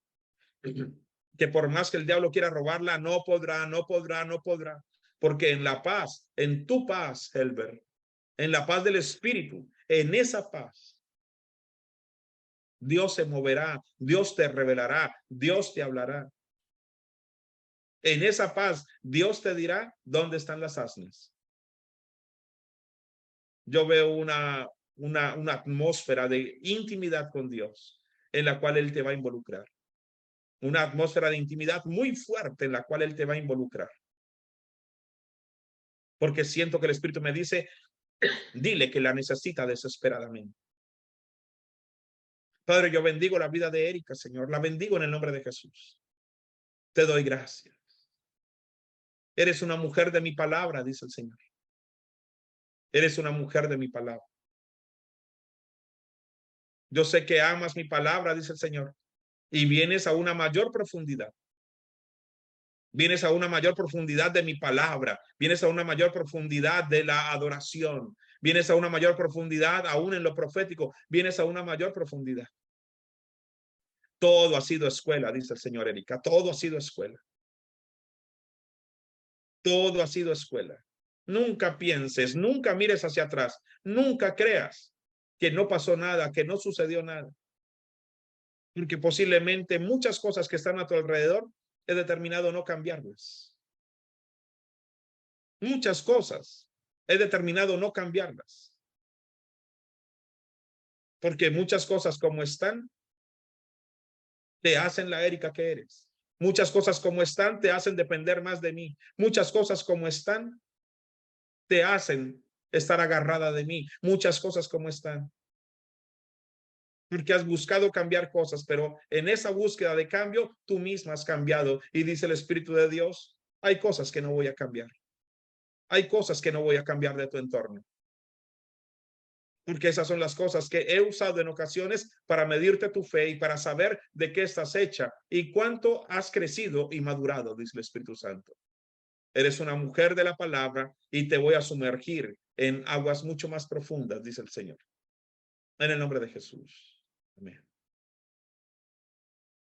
Speaker 1: Que por más que el diablo quiera robarla, no podrá, no podrá, no podrá. Porque en la paz, en tu paz, Helber, en la paz del Espíritu, en esa paz, Dios se moverá, Dios te revelará, Dios te hablará. En esa paz, Dios te dirá dónde están las asnas. Yo veo una atmósfera de intimidad con Dios en la cual Él te va a involucrar. Una atmósfera de intimidad muy fuerte en la cual Él te va a involucrar. Porque siento que el Espíritu me dice, dile que la necesita desesperadamente. Padre, yo bendigo la vida de Erika, Señor. La bendigo en el nombre de Jesús. Te doy gracias. Eres una mujer de mi palabra, dice el Señor. Eres una mujer de mi palabra. Yo sé que amas mi palabra, dice el Señor, y vienes a una mayor profundidad. Vienes a una mayor profundidad de mi palabra. Vienes a una mayor profundidad de la adoración. Vienes a una mayor profundidad aún en lo profético. Vienes a una mayor profundidad. Todo ha sido escuela, dice el Señor, Erika. Todo ha sido escuela. Todo ha sido escuela. Nunca pienses, nunca mires hacia atrás. Nunca creas que no pasó nada, que no sucedió nada. Porque posiblemente muchas cosas que están a tu alrededor he determinado no cambiarlas. Muchas cosas he determinado no cambiarlas. Porque muchas cosas como están te hacen la Erika que eres. Muchas cosas como están te hacen depender más de mí. Muchas cosas como están te hacen estar agarrada de mí. Muchas cosas como están. Porque has buscado cambiar cosas, pero en esa búsqueda de cambio, tú misma has cambiado. Y dice el Espíritu de Dios, hay cosas que no voy a cambiar. Hay cosas que no voy a cambiar de tu entorno. Porque esas son las cosas que he usado en ocasiones para medirte tu fe y para saber de qué estás hecha y cuánto has crecido y madurado, dice el Espíritu Santo. Eres una mujer de la palabra y te voy a sumergir en aguas mucho más profundas, dice el Señor. En el nombre de Jesús. Amén.